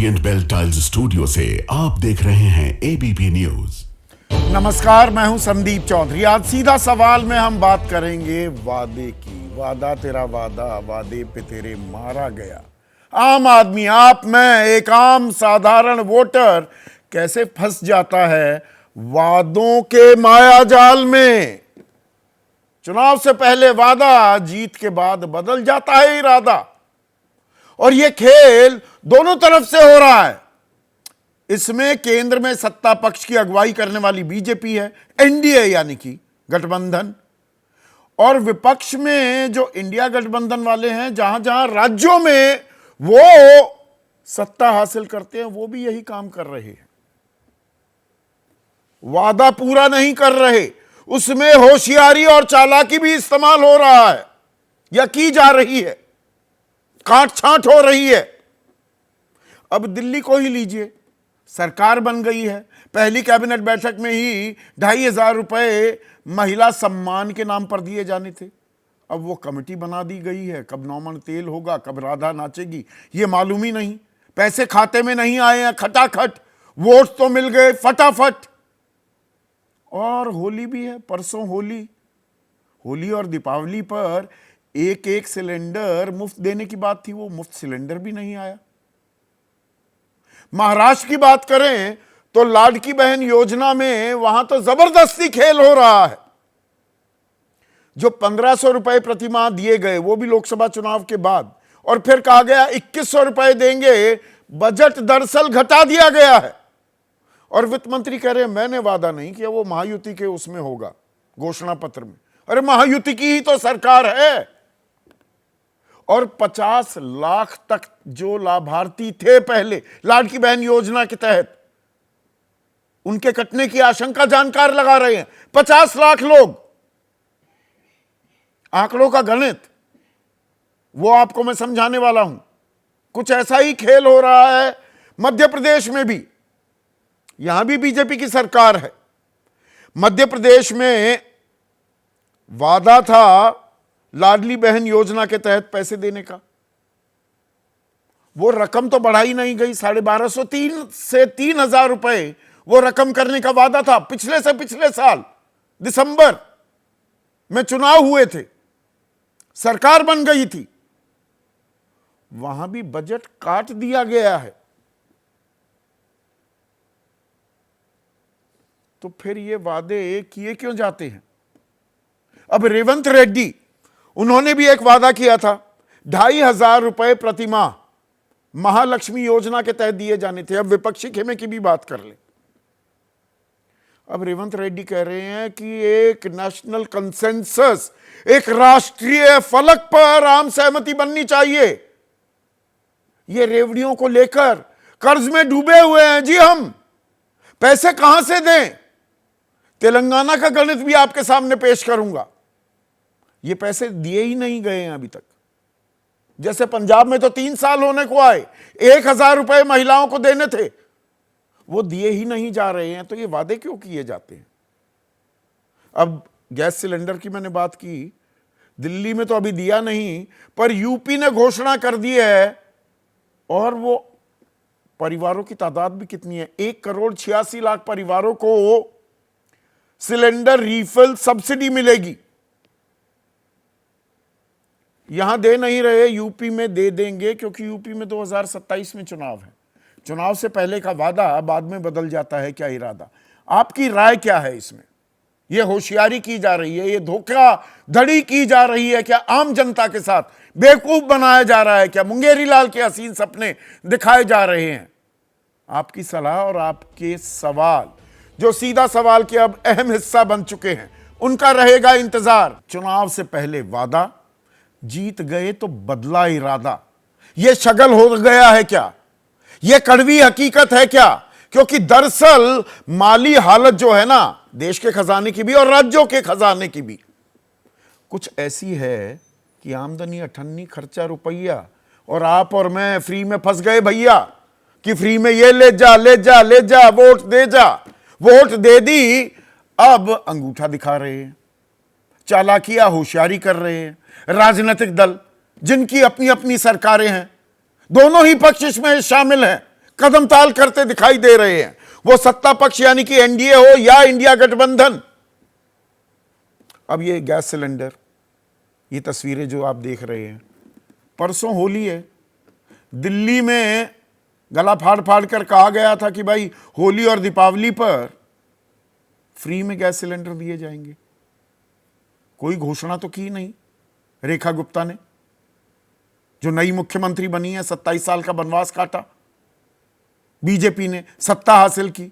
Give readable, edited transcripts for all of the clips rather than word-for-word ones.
Orient bell tiles studio से आप देख रहे हैं एबीपी न्यूज। नमस्कार, मैं हूं संदीप चौधरी। आज सीधा सवाल में हम बात करेंगे वादे की। वादा तेरा वादा, वादे पे तेरे मारा गया। आम आदमी, आप, मैं, एक आम साधारण वोटर कैसे फंस जाता है वादों के माया जाल में। चुनाव से पहले वादा, जीत के बाद बदल जाता है इरादा। और यह खेल दोनों तरफ से हो रहा है। इसमें केंद्र में सत्ता पक्ष की अगुवाई करने वाली बीजेपी है, एनडीए यानी कि गठबंधन, और विपक्ष में जो इंडिया गठबंधन वाले हैं, जहां जहां राज्यों में वो सत्ता हासिल करते हैं, वो भी यही काम कर रहे हैं। वादा पूरा नहीं कर रहे, उसमें होशियारी और चालाकी भी इस्तेमाल हो रहा है या की जा रही है, काट छांट हो रही है। अब दिल्ली को ही लीजिए, सरकार बन गई है। पहली कैबिनेट बैठक में ही 2,500 रुपए महिला सम्मान के नाम पर दिए जाने थे। अब वो कमेटी बना दी गई है। कब नौमन तेल होगा, कब राधा नाचेगी, ये मालूम ही नहीं। पैसे खाते में नहीं आए हैं खटाखट, वोट तो मिल गए फटाफट। और होली भी है, परसों होली और दीपावली पर एक सिलेंडर मुफ्त देने की बात थी, वो मुफ्त सिलेंडर भी नहीं आया। महाराष्ट्र की बात करें तो लाडकी बहन योजना में वहां तो जबरदस्ती खेल हो रहा है। जो 1,500 रुपए प्रति माह दिए गए, वो भी लोकसभा चुनाव के बाद, और फिर कहा गया 2,100 रुपए देंगे। बजट दरअसल घटा दिया गया है। और वित्त मंत्री कह रहे हैं मैंने वादा नहीं किया, वो महायुति के उसमें होगा, घोषणा पत्र में। अरे महायुति की ही तो सरकार है। और 50 लाख तक जो लाभार्थी थे पहले लाडकी बहन योजना के तहत, उनके कटने की आशंका जानकार लगा रहे हैं। 50 लाख लोग, आंकड़ों का गणित वो आपको मैं समझाने वाला हूं। कुछ ऐसा ही खेल हो रहा है मध्य प्रदेश में भी। यहां भी बीजेपी की सरकार है। मध्य प्रदेश में वादा था लाडली बहन योजना के तहत पैसे देने का, वो रकम तो बढ़ाई नहीं गई। 1,250 से 3,000 रुपए वो रकम करने का वादा था। पिछले से पिछले साल दिसंबर में चुनाव हुए थे, सरकार बन गई थी, वहां भी बजट काट दिया गया है। तो फिर ये वादे किए क्यों जाते हैं? अब रेवंत रेड्डी, उन्होंने भी एक वादा किया था, 2,500 रुपए प्रति माह महालक्ष्मी योजना के तहत दिए जाने थे। अब विपक्षी खेमे की भी बात कर ले। अब रेवंत रेड्डी कह रहे हैं कि एक नेशनल कंसेंसस, एक राष्ट्रीय फलक पर आम सहमति बननी चाहिए। ये रेवड़ियों को लेकर कर्ज में डूबे हुए हैं जी हम, पैसे कहां से दें? तेलंगाना का गणित भी आपके सामने पेश करूंगा। ये पैसे दिए ही नहीं गए हैं अभी तक। जैसे पंजाब में तो 3 साल होने को आए, 1,000 रुपए महिलाओं को देने थे, वो दिए ही नहीं जा रहे हैं। तो ये वादे क्यों किए जाते हैं? अब गैस सिलेंडर की मैंने बात की, दिल्ली में तो अभी दिया नहीं, पर यूपी ने घोषणा कर दी है। और वो परिवारों की तादाद भी कितनी है, 1,86,00,000 परिवारों को सिलेंडर रीफिल सब्सिडी मिलेगी। यहां दे नहीं रहे, यूपी में दे देंगे, क्योंकि यूपी में 2027 में चुनाव है। चुनाव से पहले का वादा बाद में बदल जाता है क्या इरादा? आपकी राय क्या है इसमें? यह होशियारी की जा रही है, यह धोखाधड़ी की जा रही है क्या? आम जनता के साथ बेवकूफ बनाया जा रहा है क्या? मुंगेरी लाल के हसीन सपने दिखाए जा रहे हैं? आपकी सलाह और आपके सवाल, जो सीधा सवाल के अब अहम हिस्सा बन चुके हैं, उनका रहेगा इंतजार। चुनाव से पहले वादा, जीत गए तो बदला इरादा। यह शगल हो गया है क्या? यह कड़वी हकीकत है क्या? क्योंकि दरअसल माली हालत जो है ना, देश के खजाने की भी और राज्यों के खजाने की भी, कुछ ऐसी है कि आमदनी अठन्नी, खर्चा रुपया, और आप और मैं फ्री में फंस गए भैया, कि फ्री में ये ले जा ले जा ले जा, वोट दे जा। वोट दे दी, अब अंगूठा दिखा रहे हैं, चालाकियां, होशियारी कर रहे हैं। राजनीतिक दल जिनकी अपनी अपनी सरकारें हैं, दोनों ही पक्ष इसमें शामिल हैं, कदम ताल करते दिखाई दे रहे हैं, वो सत्ता पक्ष यानी कि एनडीए हो या इंडिया गठबंधन। अब ये गैस सिलेंडर, ये तस्वीरें जो आप देख रहे हैं, परसों होली है, दिल्ली में गला फाड़ फाड़ कर कहा गया था कि भाई होली और दीपावली पर फ्री में गैस सिलेंडर दिए जाएंगे। कोई घोषणा तो की नहीं रेखा गुप्ता ने, जो नई मुख्यमंत्री बनी है, 27 साल का वनवास काटा, बीजेपी ने सत्ता हासिल की।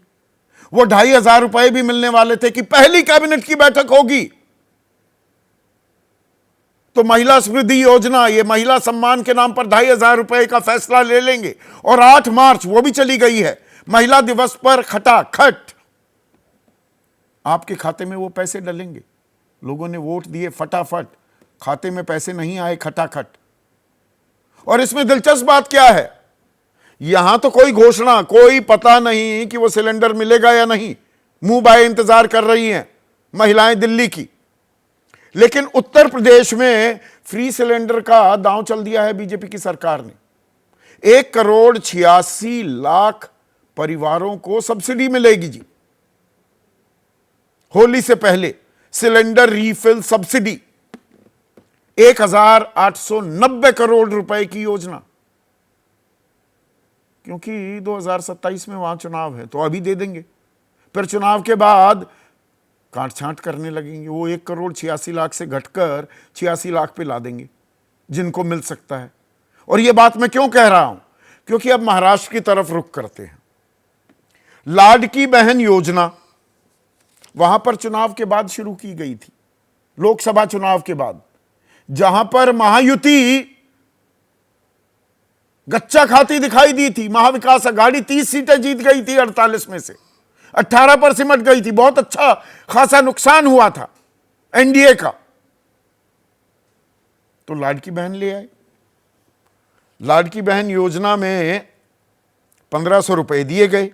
वो 2,500 रुपए भी मिलने वाले थे कि पहली कैबिनेट की बैठक होगी तो महिला समृद्धि योजना, ये महिला सम्मान के नाम पर 2,500 रुपए का फैसला ले लेंगे। और 8 मार्च वो भी चली गई है, महिला दिवस पर खटाखट आपके खाते में वो पैसे डलेंगे। लोगों ने वोट दिए, फटाफट खाते में पैसे नहीं आए, खटाखट। और इसमें दिलचस्प बात क्या है, यहां तो कोई घोषणा, कोई पता नहीं कि वो सिलेंडर मिलेगा या नहीं, मुंह बाए इंतजार कर रही हैं महिलाएं दिल्ली की। लेकिन उत्तर प्रदेश में फ्री सिलेंडर का दांव चल दिया है बीजेपी की सरकार ने। 1,86,00,000 परिवारों को सब्सिडी मिलेगी जी, होली से पहले सिलेंडर रीफिल सब्सिडी, 1,890 करोड़ रुपए की योजना। क्योंकि 2027 में वहां चुनाव है तो अभी दे देंगे, फिर चुनाव के बाद काट छांट करने लगेंगे। वो 1,86,00,000 से घटकर 86 लाख पे ला देंगे जिनको मिल सकता है। और ये बात मैं क्यों कह रहा हूं, क्योंकि अब महाराष्ट्र की तरफ रुख करते हैं। लाडकी बहन योजना वहां पर चुनाव के बाद शुरू की गई थी, लोकसभा चुनाव के बाद, जहां पर महायुति गच्चा खाती दिखाई दी थी। महाविकास अघाड़ी 30 सीटें जीत गई थी, 48 में से 18 पर सिमट गई थी। बहुत अच्छा खासा नुकसान हुआ था एनडीए का। तो लाडकी बहन ले आए। लाडकी बहन योजना में 1,500 रुपए दिए गए।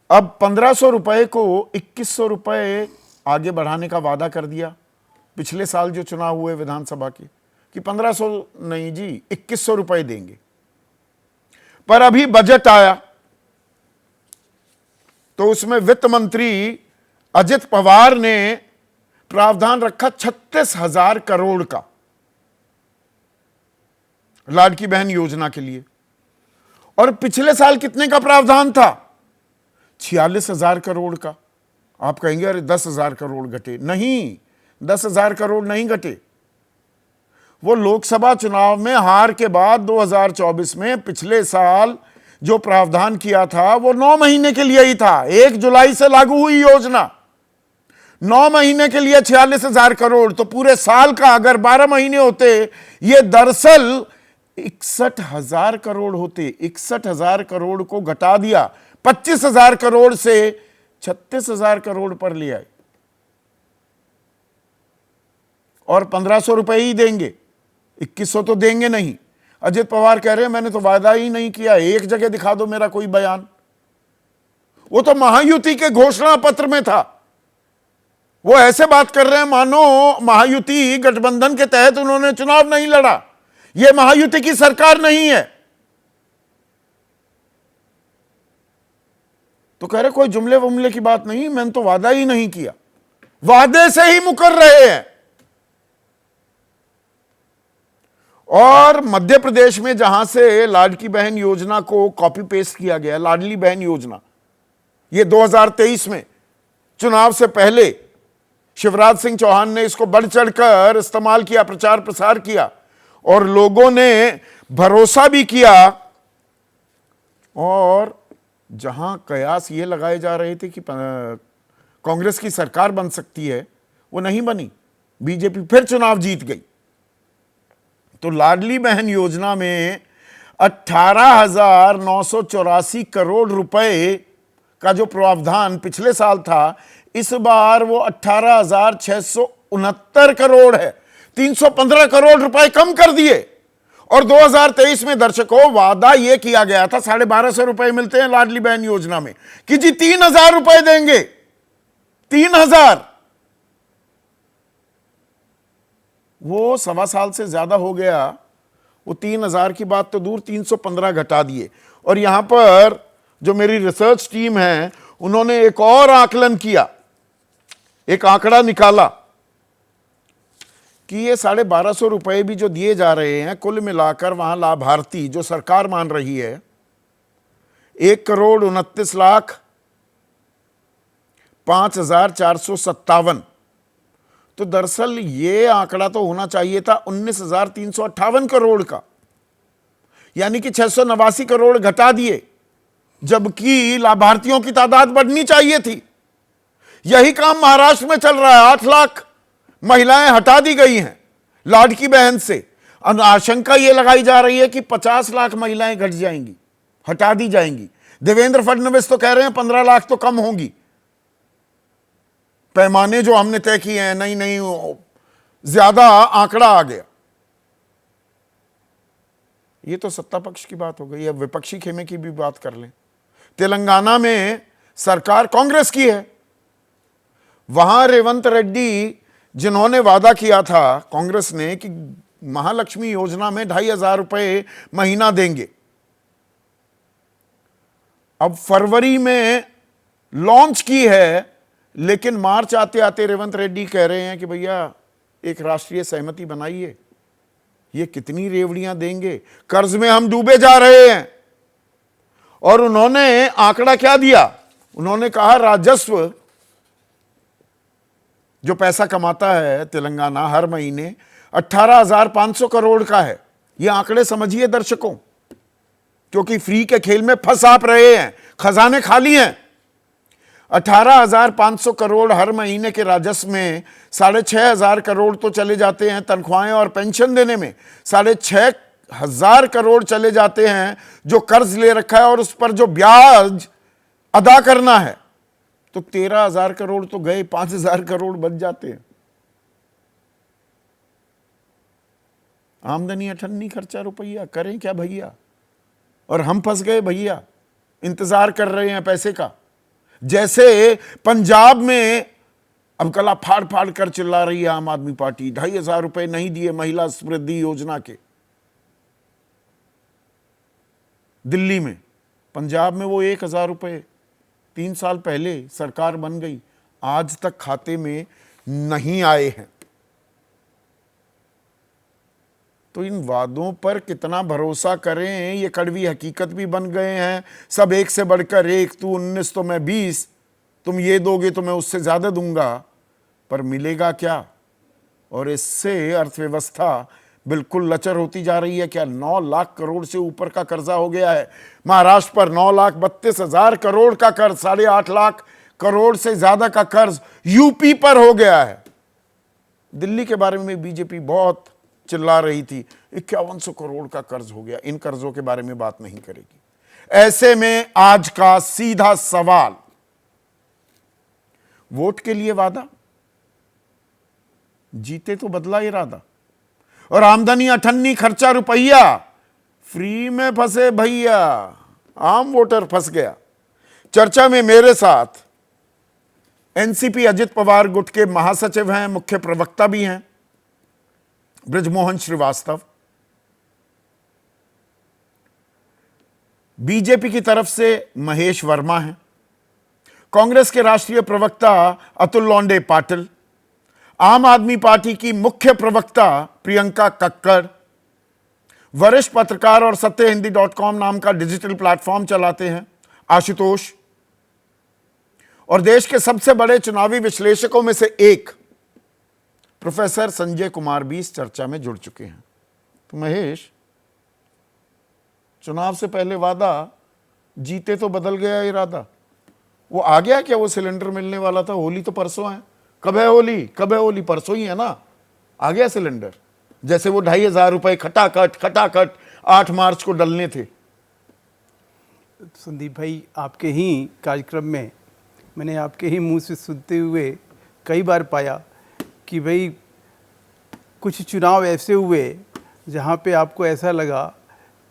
अब 1,500 रुपए को 2,100 रुपए आगे बढ़ाने का वादा कर दिया पिछले साल जो चुनाव हुए विधानसभा के, कि 1,500 नहीं जी, 2,100 रुपए देंगे। पर अभी बजट आया तो उसमें वित्त मंत्री अजित पवार ने प्रावधान रखा 36,000 करोड़ का लाडकी बहन योजना के लिए। और पिछले साल कितने का प्रावधान था? 46,000 करोड़ का। आप कहेंगे अरे 10,000 करोड़ घटे। नहीं, 10,000 करोड़ नहीं घटे। वो लोकसभा चुनाव में हार के बाद 2024 में पिछले साल जो प्रावधान किया था वो 9 महीने के लिए ही था। 1 जुलाई से लागू हुई योजना, 9 महीने के लिए 46,000 करोड़। तो पूरे साल का अगर 12 महीने होते, ये दरअसल 61,000 करोड़ होते। 61,000 करोड़ को घटा दिया, 25,000 करोड़ से 36,000 करोड़ पर ले आए। और 1,500 रुपए ही देंगे, 2,100 तो देंगे नहीं। अजित पवार कह रहे हैं मैंने तो वादा ही नहीं किया, एक जगह दिखा दो मेरा कोई बयान। वो तो महायुति के घोषणा पत्र में था। वो ऐसे बात कर रहे हैं मानो महायुति गठबंधन के तहत उन्होंने चुनाव नहीं लड़ा, ये महायुति की सरकार नहीं है। तो कह रहे कोई जुमले वुमले की बात नहीं, मैंने तो वादा ही नहीं किया। वादे से ही मुकर रहे हैं। और मध्य प्रदेश में जहां से लाडकी बहन योजना को कॉपी पेस्ट किया गया, लाडली बहन योजना, ये 2023 में चुनाव से पहले शिवराज सिंह चौहान ने इसको बढ़ चढ़कर इस्तेमाल किया, प्रचार प्रसार किया और लोगों ने भरोसा भी किया। और जहां कयास ये लगाए जा रहे थे कि कांग्रेस की सरकार बन सकती है, वो नहीं बनी, बीजेपी फिर चुनाव जीत गई। तो लाडली बहन योजना में 18,984 करोड़ रुपए का जो प्रावधान पिछले साल था, इस बार वो 18,669 करोड़ है। 315 करोड़ रुपए कम कर दिए। और 2023 में दर्शकों वादा यह किया गया था, 1,250 रुपए मिलते हैं लाडली बहन योजना में, कि जी 3,000 रुपए देंगे। 3,000 वो 1.25 साल से ज्यादा हो गया। वो 3,000 की बात तो दूर 315 घटा दिए। और यहां पर जो मेरी रिसर्च टीम है उन्होंने एक और आकलन किया, एक आंकड़ा निकाला कि ये 1,250 रुपए भी जो दिए जा रहे हैं, कुल मिलाकर वहां लाभार्थी जो सरकार मान रही है 1,29,05,457। तो दरअसल ये आंकड़ा तो होना चाहिए था 19,358 करोड़ का, यानी कि 689 करोड़ घटा दिए, जबकि लाभार्थियों की तादाद बढ़नी चाहिए थी। यही काम महाराष्ट्र में चल रहा है। 8 लाख महिलाएं हटा दी गई हैं लाडकी बहन से। आशंका यह लगाई जा रही है कि 50 लाख महिलाएं घट जाएंगी, हटा दी जाएंगी। देवेंद्र फडणवीस तो कह रहे हैं 15 लाख तो कम होंगी। पैमाने जो हमने तय किए हैं, नहीं नहीं ज्यादा आंकड़ा आ गया। ये तो सत्ता पक्ष की बात हो गई। अब विपक्षी खेमे की भी बात कर लें। तेलंगाना में सरकार कांग्रेस की है। वहां रेवंत रेड्डी जिन्होंने वादा किया था कांग्रेस ने कि महालक्ष्मी योजना में 2,500 रुपए महीना देंगे, अब फरवरी में लॉन्च की है, लेकिन मार्च आते आते रेवंत रेड्डी कह रहे हैं कि भैया एक राष्ट्रीय सहमति बनाइए। ये कितनी रेवड़ियां देंगे, कर्ज में हम डूबे जा रहे हैं। और उन्होंने आंकड़ा क्या दिया, उन्होंने कहा राजस्व जो पैसा कमाता है तेलंगाना हर महीने 18,500 करोड़ का है। ये आंकड़े समझिए दर्शकों, क्योंकि फ्री के खेल में फंस आप रहे हैं, खजाने खाली हैं। 18,500 करोड़ हर महीने के राजस्व में 6,500 करोड़ तो चले जाते हैं तनख्वाहें और पेंशन देने में, 6,500 करोड़ चले जाते हैं जो कर्ज ले रखा है और उस पर जो ब्याज अदा करना है। तो 13,000 करोड़ तो गए, 5,000 करोड़ बच जाते हैं। आमदनी अठन्नी, खर्चा रुपया, करें क्या भैया। और हम फंस गए भैया, इंतजार कर रहे हैं पैसे का। जैसे पंजाब में अब कला फाड़ फाड़ कर चिल्ला रही है आम आदमी पार्टी, 2,500 रुपए नहीं दिए महिला समृद्धि योजना के। दिल्ली में, पंजाब में वो 1,000 रुपए 3 साल पहले सरकार बन गई, आज तक खाते में नहीं आए हैं। तो इन वादों पर कितना भरोसा करें, ये कड़वी हकीकत भी बन गए हैं। सब एक से बढ़कर एक, तू 19 तो मैं 20, तुम ये दोगे तो मैं उससे ज्यादा दूंगा, पर मिलेगा क्या। और इससे अर्थव्यवस्था बिल्कुल लचर होती जा रही है। क्या 9 लाख करोड़ से ऊपर का कर्जा हो गया है महाराष्ट्र पर, 9,32,000 करोड़ का कर्ज, 8.5 लाख करोड़ से ज्यादा का कर्ज यूपी पर हो गया है। दिल्ली के बारे में बीजेपी बहुत चिल्ला रही थी, 5100 करोड़ का कर्ज हो गया। इन कर्जों के बारे में बात नहीं करेगी। ऐसे में आज का सीधा सवाल, वोट के लिए वादा, जीते तो बदला इरादा, और आमदनी अठन्नी, खर्चा रुपया, फ्री में फंसे भैया, आम वोटर फंस गया। चर्चा में मेरे साथ एनसीपी अजित पवार गुट के महासचिव हैं, मुख्य प्रवक्ता भी हैं, बृजमोहन श्रीवास्तव। बीजेपी की तरफ से महेश वर्मा हैं, कांग्रेस के राष्ट्रीय प्रवक्ता अतुल लोंडे पाटिल, आम आदमी पार्टी की मुख्य प्रवक्ता प्रियंका कक्कड़, वरिष्ठ पत्रकार और सत्यहिंदी.com नाम का डिजिटल प्लेटफॉर्म चलाते हैं आशुतोष, और देश के सबसे बड़े चुनावी विश्लेषकों में से एक प्रोफेसर संजय कुमार भी इस चर्चा में जुड़ चुके हैं। तो महेश, चुनाव से पहले वादा, जीते तो बदल गया इरादा, वो आ गया क्या? वो सिलेंडर मिलने वाला था, होली तो परसों है। कब है होली? कब है होली? परसों ही है ना। आ गया सिलेंडर। जैसे वो 2,500 रुपए खटाखट 8 मार्च को डलने थे। संदीप भाई, आपके ही कार्यक्रम में मैंने आपके ही मुंह से सुनते हुए कई बार पाया कि भाई कुछ चुनाव ऐसे हुए जहाँ पे आपको ऐसा लगा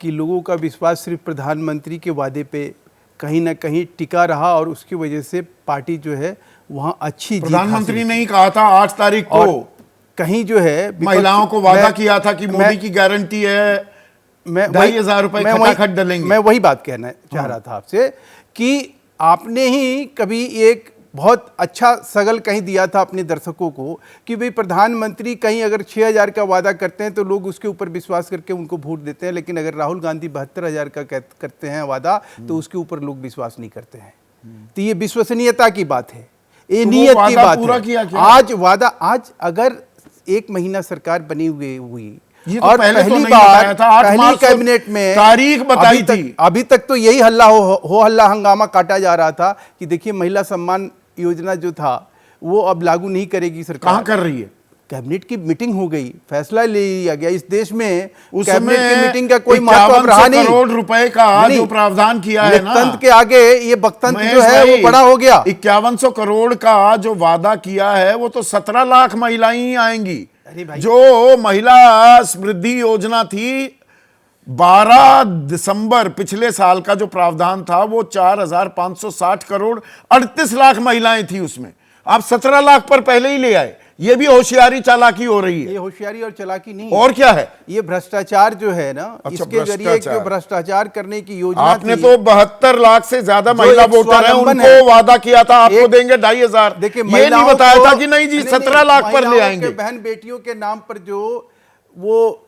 कि लोगों का विश्वास सिर्फ प्रधानमंत्री के वादे पे कहीं ना कहीं टिका रहा, और उसकी वजह से पार्टी जो है वहाँ अच्छी, प्रधानमंत्री ने ही कहा था 8 तारीख को, कहीं जो है महिलाओं को वादा किया था कि मोदी की गारंटी है, 2,500 रुपए खटाखट डलेंगे। मैं वही बात कहना चाह रहा था आपसे कि आपने ही कभी एक बहुत अच्छा सगल कहीं दिया था अपने दर्शकों को कि भाई प्रधानमंत्री कहीं अगर 6,000 का वादा करते हैं तो लोग उसके ऊपर विश्वास करके उनको वोट देते हैं, लेकिन अगर राहुल गांधी 72,000 का करते हैं वादा तो उसके ऊपर लोग विश्वास नहीं करते हैं। तो ये विश्वसनीयता की बात है, ये नियत की बात है। आज वादा, आज अगर 1 महीना सरकार बनी हुई ये तो और पहले पहली तो बार था, 8 पहली मार्च कैबिनेट में तारीख बताई थी। अभी तक तो यही हल्ला हो हल्ला हंगामा काटा जा रहा था कि देखिए महिला सम्मान योजना जो था वो अब लागू नहीं करेगी सरकार। कहां कर रही है? कैबिनेट की मीटिंग हो गई, फैसला ले लिया गया। इस देश में उस कैबिनेट समय की मीटिंग का कोई महत्व रहा नहीं। करोड़ रुपए का जो प्रावधान किया है ना, लोकतंत्र के आगे ये बकतंत्र जो है वो बड़ा हो गया। 5100 करोड़ का जो वादा किया है वो तो 17 लाख महिलाएं ही आएंगी। अरे भाई, जो महिला समृद्धि योजना थी 12 दिसंबर पिछले साल का जो प्रावधान था वो 4,560 करोड़ 38 लाख महिलाएं थी उसमें। आप 17 लाख पर पहले ही ले आए। ये भी होशियारी चालाकी हो रही है। ये होशियारी और चालाकी नहीं और क्या है? ये भ्रष्टाचार जो है ना, अच्छा, इसके जरिए जो भ्रष्टाचार करने की योजना आपने थी, तो 72 लाख से ज्यादा महिला वोटर हैं, उनको वादा किया था आपको देंगे 2,500। देखिए ये नहीं बताया था कि नहीं जी 17 लाख पर ले आएंगे। बहन बेटियों के नाम पर जो वो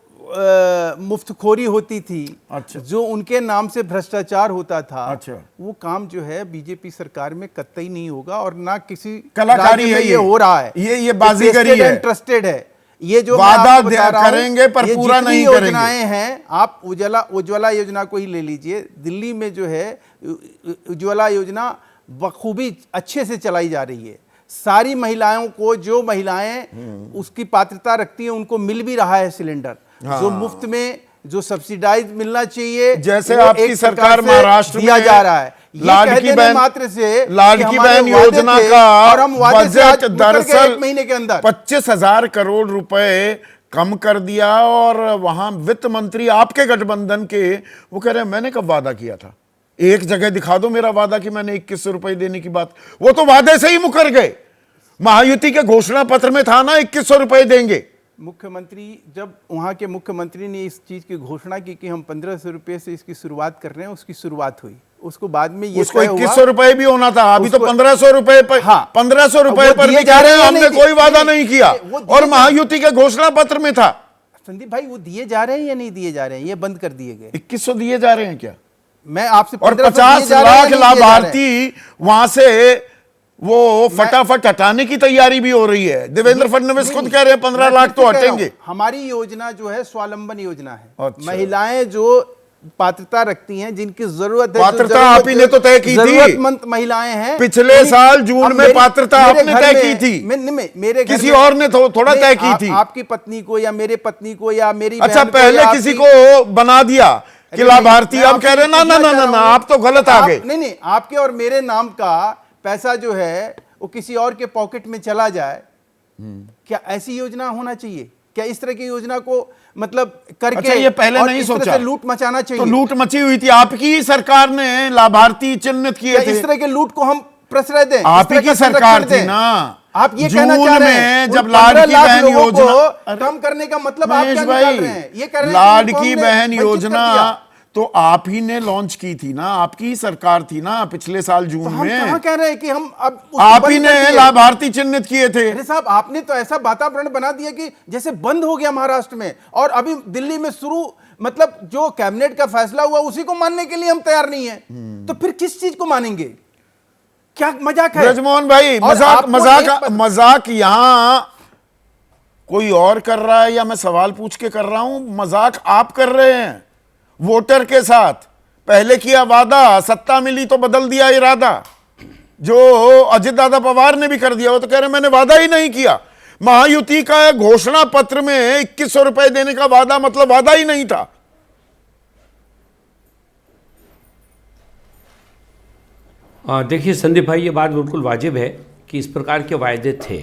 मुफ्तखोरी होती थी, अच्छा, जो उनके नाम से भ्रष्टाचार होता था, अच्छा, वो काम जो है बीजेपी सरकार में कतई नहीं होगा और ना किसी कलाकारी है। ये हो रहा है, ये बाजीगरी है, इंटरेस्टेड है। ये जो वादा करेंगे पर पूरा नहीं करेंगे। योजनाएं हैं, आप उज्ज्वला योजना को ही ले लीजिए। दिल्ली में जो है उज्ज्वला योजना बखूबी अच्छे से चलाई जा रही है। सारी महिलाओं को, जो महिलाएं उसकी पात्रता रखती हैं, उनको मिल भी रहा है सिलेंडर। हाँ। जो मुफ्त में, जो सब्सिडाइज मिलना चाहिए, जैसे आपकी सरकार महाराष्ट्र दिया जा रहा है। लाडकी बहन मात्र से लाडकी बहन योजना का और हम बजट दरअसल 1 महीने के अंदर 25,000 करोड़ रुपए कम कर दिया। और वहां वित्त मंत्री आपके गठबंधन के वो कह रहे हैं मैंने कब वादा किया था? एक जगह दिखा दो मेरा वादा कि मैंने 2100 रुपए देने की बात। वो तो वादे से ही मुकर गए। महायुति के घोषणा पत्र में था ना 2100 रुपए देंगे। मुख्यमंत्री, जब वहां के मुख्यमंत्री ने इस चीज की घोषणा की कि हम 1500 रुपए से इसकी शुरुआत कर रहे हैं, उसकी शुरुआत हुई। उसको बाद में ये उसको 2100 रुपए भी होना था। अभी तो 1500 रुपए पर, हाँ, 1500 रुपए पर भी जा रहे हैं। हमने कोई वादा नहीं किया और महायुति के घोषणा पत्र में था। संदीप भाई, वो दिए जा रहे हैं या नहीं दिए जा रहे हैं? ये बंद कर दिए गए। 2100 दिए जा रहे हैं क्या? मैं आपसे, और 50 लाख लाभार्थी वहां से वो फटाफट हटाने की तैयारी भी हो रही है। देवेंद्र फडणवीस खुद कह रहे हैं 15 लाख तो हटेंगे। हमारी योजना जो है स्वावलंबन योजना है। अच्छा। महिलाएं जो पात्रता रखती हैं, जिनकी जरूरत है, पात्रता आप ही ने तो तय की थी। जरूरतमंद महिलाएं हैं। पिछले साल जून में पात्रता आपने तय की थी। मेरे किसी और ने थोड़ा तय की थी। आपकी पत्नी को या मेरे पत्नी को या मेरी, अच्छा, पहले किसी को बना दिया कि लाभार्थी। अब कह रहे ना ना ना ना, आप तो गलत आ गए। नहीं, आपके और मेरे नाम का पैसा जो है वो किसी और के पॉकेट में चला जाए, क्या ऐसी योजना होना चाहिए? क्या इस तरह की योजना को मतलब करके, अच्छा, ये पहले नहीं सोचा, लूट मचाना चाहिए? तो लूट मची हुई थी। आपकी सरकार ने लाभार्थी चिन्हित किए थे। इस तरह के लूट को हम प्रश्रय दें? आप ही की सरकार थी ना। आप ये कहना चाह रहे हैं जब लाडकी बहन योजना कम करने का मतलब आप क्या निकाल रहे हैं? ये कह रहे हैं लाडकी बहन योजना तो आप ही ने लॉन्च की थी ना, आपकी ही सरकार थी ना पिछले साल जून में। कहां कह रहे हैं कि हम अब आप ही ने लाभार्थी चिन्हित किए थे। अरे साहब, आपने तो ऐसा वातावरण बना दिया कि जैसे बंद हो गया महाराष्ट्र में, और अभी दिल्ली में शुरू, मतलब जो कैबिनेट का फैसला हुआ उसी को मानने के लिए हम तैयार नहीं है। तो फिर किस चीज को मानेंगे? क्या मजाक है? ब्रजमोहन भाई, मजाक यहां कोई और कर रहा है या मैं सवाल पूछ के कर रहा हूं? मजाक आप कर रहे हैं वोटर के साथ। पहले किया वादा, सत्ता मिली तो बदल दिया इरादा। जो अजित दादा पवार ने भी कर दिया, वो तो कह रहे मैंने वादा ही नहीं किया। महायुति का घोषणा पत्र में 2100 रुपए देने का वादा मतलब वादा ही नहीं था। देखिए संदीप भाई, ये बात बिल्कुल वाजिब है कि इस प्रकार के वायदे थे,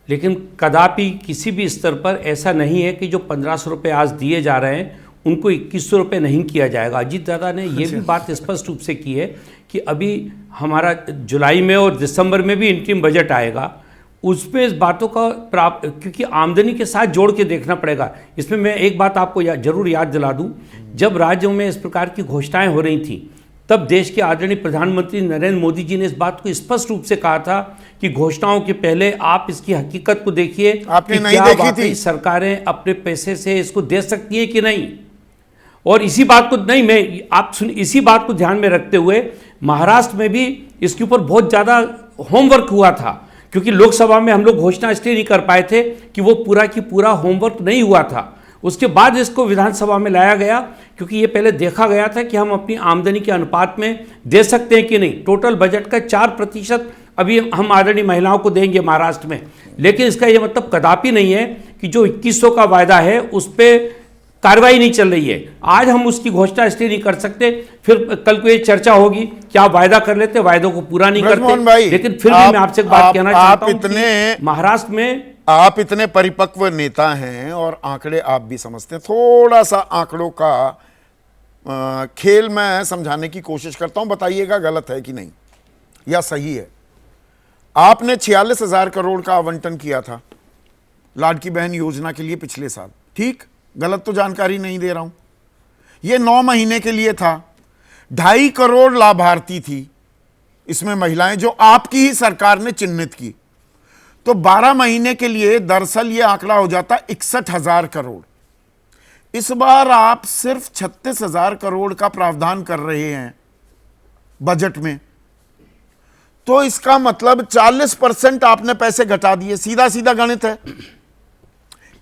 लेकिन कदापि किसी भी स्तर पर ऐसा नहीं है कि जो 1500 रुपये आज दिए जा रहे हैं उनको 2100 रुपये नहीं किया जाएगा। अजीत दादा ने ये भी बात स्पष्ट रूप से की है कि अभी हमारा जुलाई में और दिसंबर में भी इंटरिम बजट आएगा, उसमें इस बातों का क्योंकि आमदनी के साथ जोड़ के देखना पड़ेगा। इसमें मैं एक बात आपको जरूर याद दिला दूं, जब राज्यों में इस प्रकार की घोषणाएं हो रही थी तब देश के आदरणीय प्रधानमंत्री नरेंद्र मोदी जी ने इस बात को स्पष्ट रूप से कहा था कि घोषणाओं के पहले आप इसकी हकीकत को देखिए, आपने कि नहीं क्या देखी वाकई थी? सरकारें अपने पैसे से इसको दे सकती हैं कि नहीं। और इसी बात को नहीं, मैं आप सुन, इसी बात को ध्यान में रखते हुए महाराष्ट्र में भी इसके ऊपर बहुत ज़्यादा होमवर्क हुआ था, क्योंकि लोकसभा में हम लोग घोषणा इसलिए नहीं कर पाए थे कि वो पूरा की पूरा होमवर्क नहीं हुआ था। उसके बाद इसको विधानसभा में लाया गया, क्योंकि ये पहले देखा गया था कि हम अपनी आमदनी के अनुपात में दे सकते हैं कि नहीं। टोटल बजट का 4% अभी हम आदरणीय महिलाओं को देंगे महाराष्ट्र में, लेकिन इसका ये मतलब कदापि नहीं है कि जो 2100 का वायदा है उस पर कार्रवाई नहीं चल रही है। आज हम उसकी घोषणा इसलिए नहीं कर सकते, फिर कल को ये चर्चा होगी कि आप वायदा कर लेते, वायदों को पूरा नहीं करते। लेकिन फिर भी मैं आपसे एक बात कहना चाहता हूं कि महाराष्ट्र में आप इतने परिपक्व नेता हैं और आंकड़े आप भी समझते हैं। थोड़ा सा आंकड़ों का खेल मैं समझाने की कोशिश करता हूं, बताइएगा गलत है कि नहीं या सही है। आपने 46,000 करोड़ का आवंटन किया था लाडकी बहन योजना के लिए पिछले साल, ठीक? गलत तो जानकारी नहीं दे रहा हूं। यह 9 महीने के लिए था। 2.5 करोड़ लाभार्थी थी इसमें महिलाएं, जो आपकी ही सरकार ने चिन्हित की। तो 12 महीने के लिए दरअसल यह आंकड़ा हो जाता 61,000 करोड़। इस बार आप सिर्फ 36,000 करोड़ का प्रावधान कर रहे हैं बजट में, तो इसका मतलब 40% आपने पैसे घटा दिए। सीधा सीधा गणित है।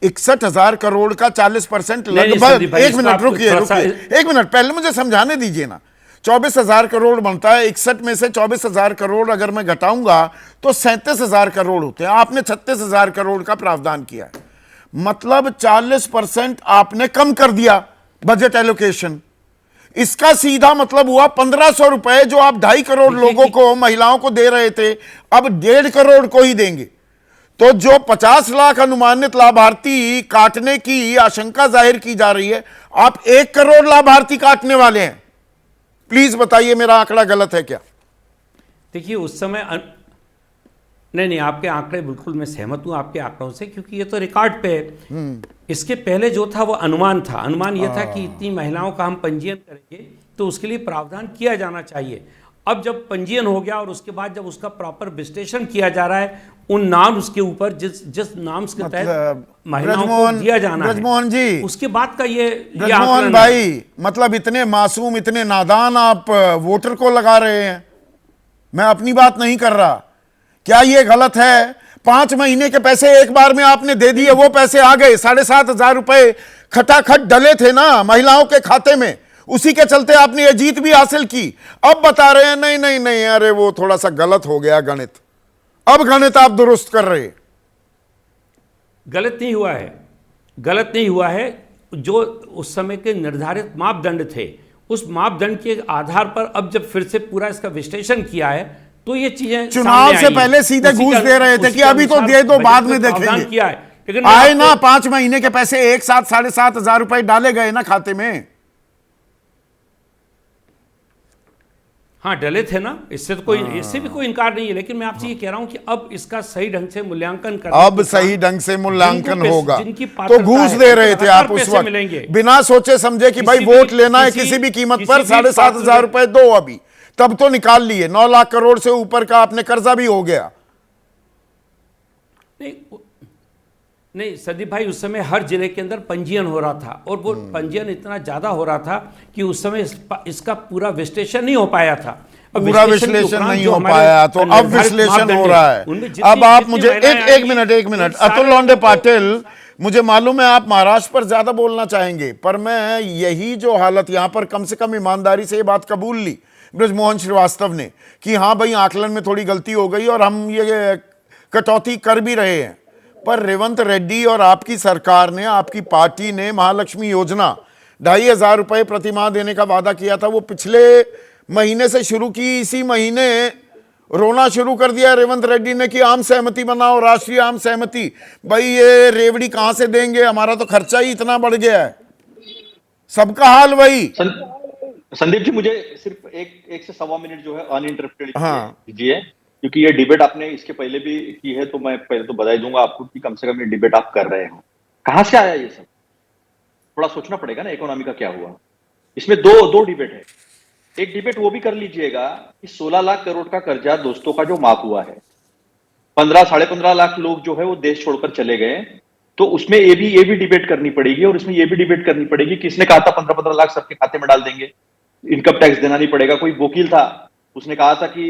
61,000 करोड़ का 40% लगभग, एक मिनट रुकिए, एक मिनट पहले मुझे समझाने दीजिए ना। 24,000 करोड़ बनता है, 61 में से 24,000 करोड़ अगर मैं घटाऊंगा तो 37,000 करोड़ होते हैं। आपने 36,000 करोड़ का प्रावधान किया है, मतलब 40% आपने कम कर दिया बजट एलोकेशन। इसका सीधा मतलब हुआ 1,500 रुपए जो आप 2.5 करोड़ लोगों को, महिलाओं को दे रहे थे, अब 1.5 करोड़ को ही देंगे। तो जो 50 लाख अनुमानित लाभार्थी काटने की आशंका जाहिर की जा रही है, आप 1 करोड़ लाभार्थी काटने वाले हैं। प्लीज बताइए मेरा आंकड़ा गलत है क्या? देखिए उस समय नहीं, आपके आंकड़े बिल्कुल मैं सहमत हूं आपके आंकड़ों से, क्योंकि ये तो रिकॉर्ड पे है। इसके पहले जो था वो अनुमान था। अनुमान ये था कि इतनी महिलाओं का हम पंजीयन करेंगे तो उसके लिए प्रावधान किया जाना चाहिए। अब जब पंजीयन हो गया और उसके बाद जब उसका प्रॉपर विश्लेषण किया जा रहा है, उन नाम उसके ऊपर जिस नाम के तहत महिलाओं को दिया जाना है, ब्रजमोहन जी, उसके बाद का ये ब्रजमोहन भाई, मतलब इतने मासूम, इतने नादान आप वोटर को लगा रहे हैं। मैं अपनी बात नहीं कर रहा। क्या ये गलत है? 5 महीने के पैसे एक बार में आपने दे दिए, वो पैसे आ गए। 7,500 रुपए खटाखट डले थे ना महिलाओं के खाते में, उसी के चलते आपने ये जीत भी हासिल की। अब बता रहे हैं नहीं नहीं नहीं, अरे वो थोड़ा सा गलत हो गया गणित। अब गणित आप दुरुस्त कर रहे हैं। गलत नहीं हुआ है, गलत नहीं हुआ है। जो उस समय के निर्धारित मापदंड थे, उस मापदंड के आधार पर अब जब फिर से पूरा इसका विश्लेषण किया है तो ये चीजें चुनाव से पहले सीधे घूस दे रहे थे कि अभी तो दे दो, बाद में देखेंगे। किया है, लेकिन आए ना 5 महीने के पैसे एक साथ 7,500 रुपए डाले गए ना खाते में। हाँ डले थे ना, इससे तो कोई, इससे भी कोई इनकार नहीं है। लेकिन मैं आपसे ये कह रहा हूं कि अब इसका सही ढंग से मूल्यांकन करना, अब सही ढंग से मूल्यांकन होगा। तो घूस दे रहे थे आप उस वक्त, बिना सोचे समझे कि भाई वोट लेना है किसी भी कीमत पर, 7,500 रुपए दो। अभी तब तो निकाल लिए। 9 लाख करोड़ से ऊपर का आपने कर्जा भी हो गया। नहीं संदीप भाई, उस समय हर जिले के अंदर पंजीयन हो रहा था और वो पंजीयन इतना ज्यादा हो रहा था कि उस समय इसका पूरा विश्लेषण नहीं हो पाया था। पूरा विश्लेषण नहीं हो पाया, तो अब विश्लेषण हो रहा है। अब आप मुझे एक मिनट अतुल लोंढे पाटिल, मुझे मालूम है आप महाराष्ट्र पर ज्यादा बोलना चाहेंगे, पर मैं यही जो हालत यहां पर कम से कम ईमानदारी से ये बात कबूल ली ब्रजमोहन श्रीवास्तव ने कि हाँ भाई आकलन में थोड़ी गलती हो गई और हम ये कटौती कर भी रहे हैं। पर रेवंत रेड्डी और आपकी सरकार ने, आपकी पार्टी ने महालक्ष्मी योजना 2,500 रुपए प्रति माह देने का वादा किया था, वो पिछले महीने से शुरू की। इसी महीने रोना शुरू कर दिया रेवंत रेड्डी ने कि आम सहमति बनाओ, राष्ट्रीय आम सहमति। भाई ये रेवड़ी कहां से देंगे, हमारा तो खर्चा ही इतना बढ़ गया है। सबका हाल वही। संदीप जी, मुझे सिर्फ एक से 1.25 मिनट जो है अनइंटरप्टेड दीजिए। क्योंकि ये डिबेट आपने इसके पहले भी की है, तो मैं पहले तो बधाई दूंगा आपको कि कम से कम ये डिबेट आप कर रहे हो। कहां से आया ये सब? थोड़ा सोचना पड़ेगा ना, इकोनॉमी का क्या हुआ। इसमें दो दो डिबेट है। एक डिबेट वो भी कर लीजिएगा कि 16 लाख करोड़ का कर्जा दोस्तों का जो माफ हुआ है, 15-15.5 लाख लोग जो है वो देश छोड़कर चले गए, तो उसमें ये भी डिबेट करनी पड़ेगी। और इसमें ये भी डिबेट करनी पड़ेगी, किसने कहा था 15-15 लाख सबके खाते में डाल देंगे, इनकम टैक्स देना नहीं पड़ेगा। कोई वकील था, उसने कहा था कि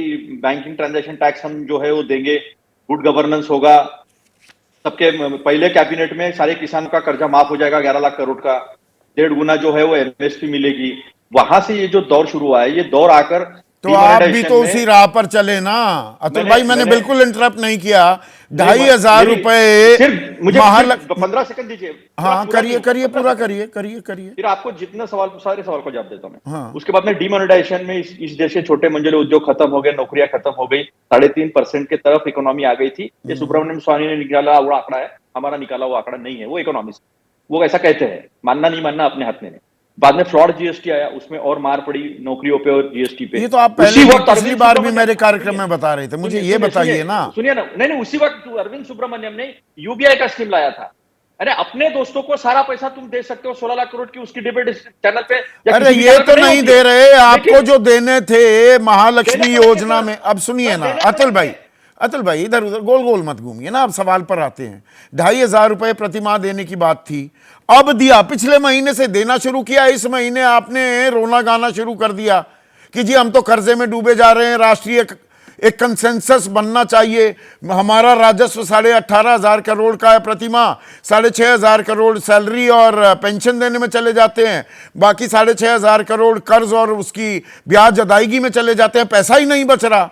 बैंकिंग ट्रांजैक्शन टैक्स हम जो है वो देंगे, गुड गवर्नेंस होगा, सबके पहले कैबिनेट में सारे किसान का कर्जा माफ हो जाएगा 11 लाख करोड़ का, 1.5 गुना जो है वो एमएसपी मिलेगी। वहां से ये जो दौर शुरू हुआ है, ये दौर आकर तो आप भी तो उसी राह पर चले ना अतुल भाई। मैंने बिल्कुल इंटरप्ट नहीं किया। 2,500 रुपए मुझे 15 सेकंड दीजिए। हाँ करिए पूरा करिए। फिर आपको जितना सारे सवाल को जवाब देता हूं मैं। हाँ। उसके बाद में डिमोनेटाइजेशन में इस देश के छोटे मंजिले उद्योग खत्म हो गए, नौकरियां खत्म हो गई, 3.5% के तरफ इकोनॉमी आ गई थी। ये सुब्रमण्यम स्वामी ने निकाला हुआ आंकड़ा है, हमारा निकाला हुआ आंकड़ा नहीं है, वो इकोनॉमिस्ट वो ऐसा कहते हैं, मानना नहीं मानना अपने हाथ में है। बाद में फ्रॉड जीएसटी आया, उसमें और मार पड़ी नौकरियों पे और जीएसटी पे। ये तो आप पहले पिछली बार भी मेरे कार्यक्रम में बता रहे थे, मुझे ये बताइए ना। सुनिए ना, नहीं उसी वक्त अरविंद सुब्रमण्यम ने यूबीआई का स्कीम लाया था। अरे अपने दोस्तों को सारा पैसा तुम दे सकते हो, 16 लाख करोड़ की, उसकी डिबेट इस चैनल पे। अरे ये तो नहीं दे रहे, आपको जो देने थे महालक्ष्मी योजना में। अब सुनिए ना अतुल भाई इधर उधर गोल गोल मत घूमिए ना, अब सवाल पर आते हैं। 2,500 रुपए प्रति माह देने की बात थी, अब दिया, पिछले महीने से देना शुरू किया, इस महीने आपने रोना गाना शुरू कर दिया कि जी हम तो कर्जे में डूबे जा रहे हैं, राष्ट्रीय एक कंसेंसस बनना चाहिए, हमारा राजस्व 18,500 करोड़ का है प्रति माह, 6,500 करोड़ सैलरी और पेंशन देने में चले जाते हैं, बाकी 6,500 करोड़ कर्ज और उसकी ब्याज अदायगी में चले जाते हैं, पैसा ही नहीं बच रहा।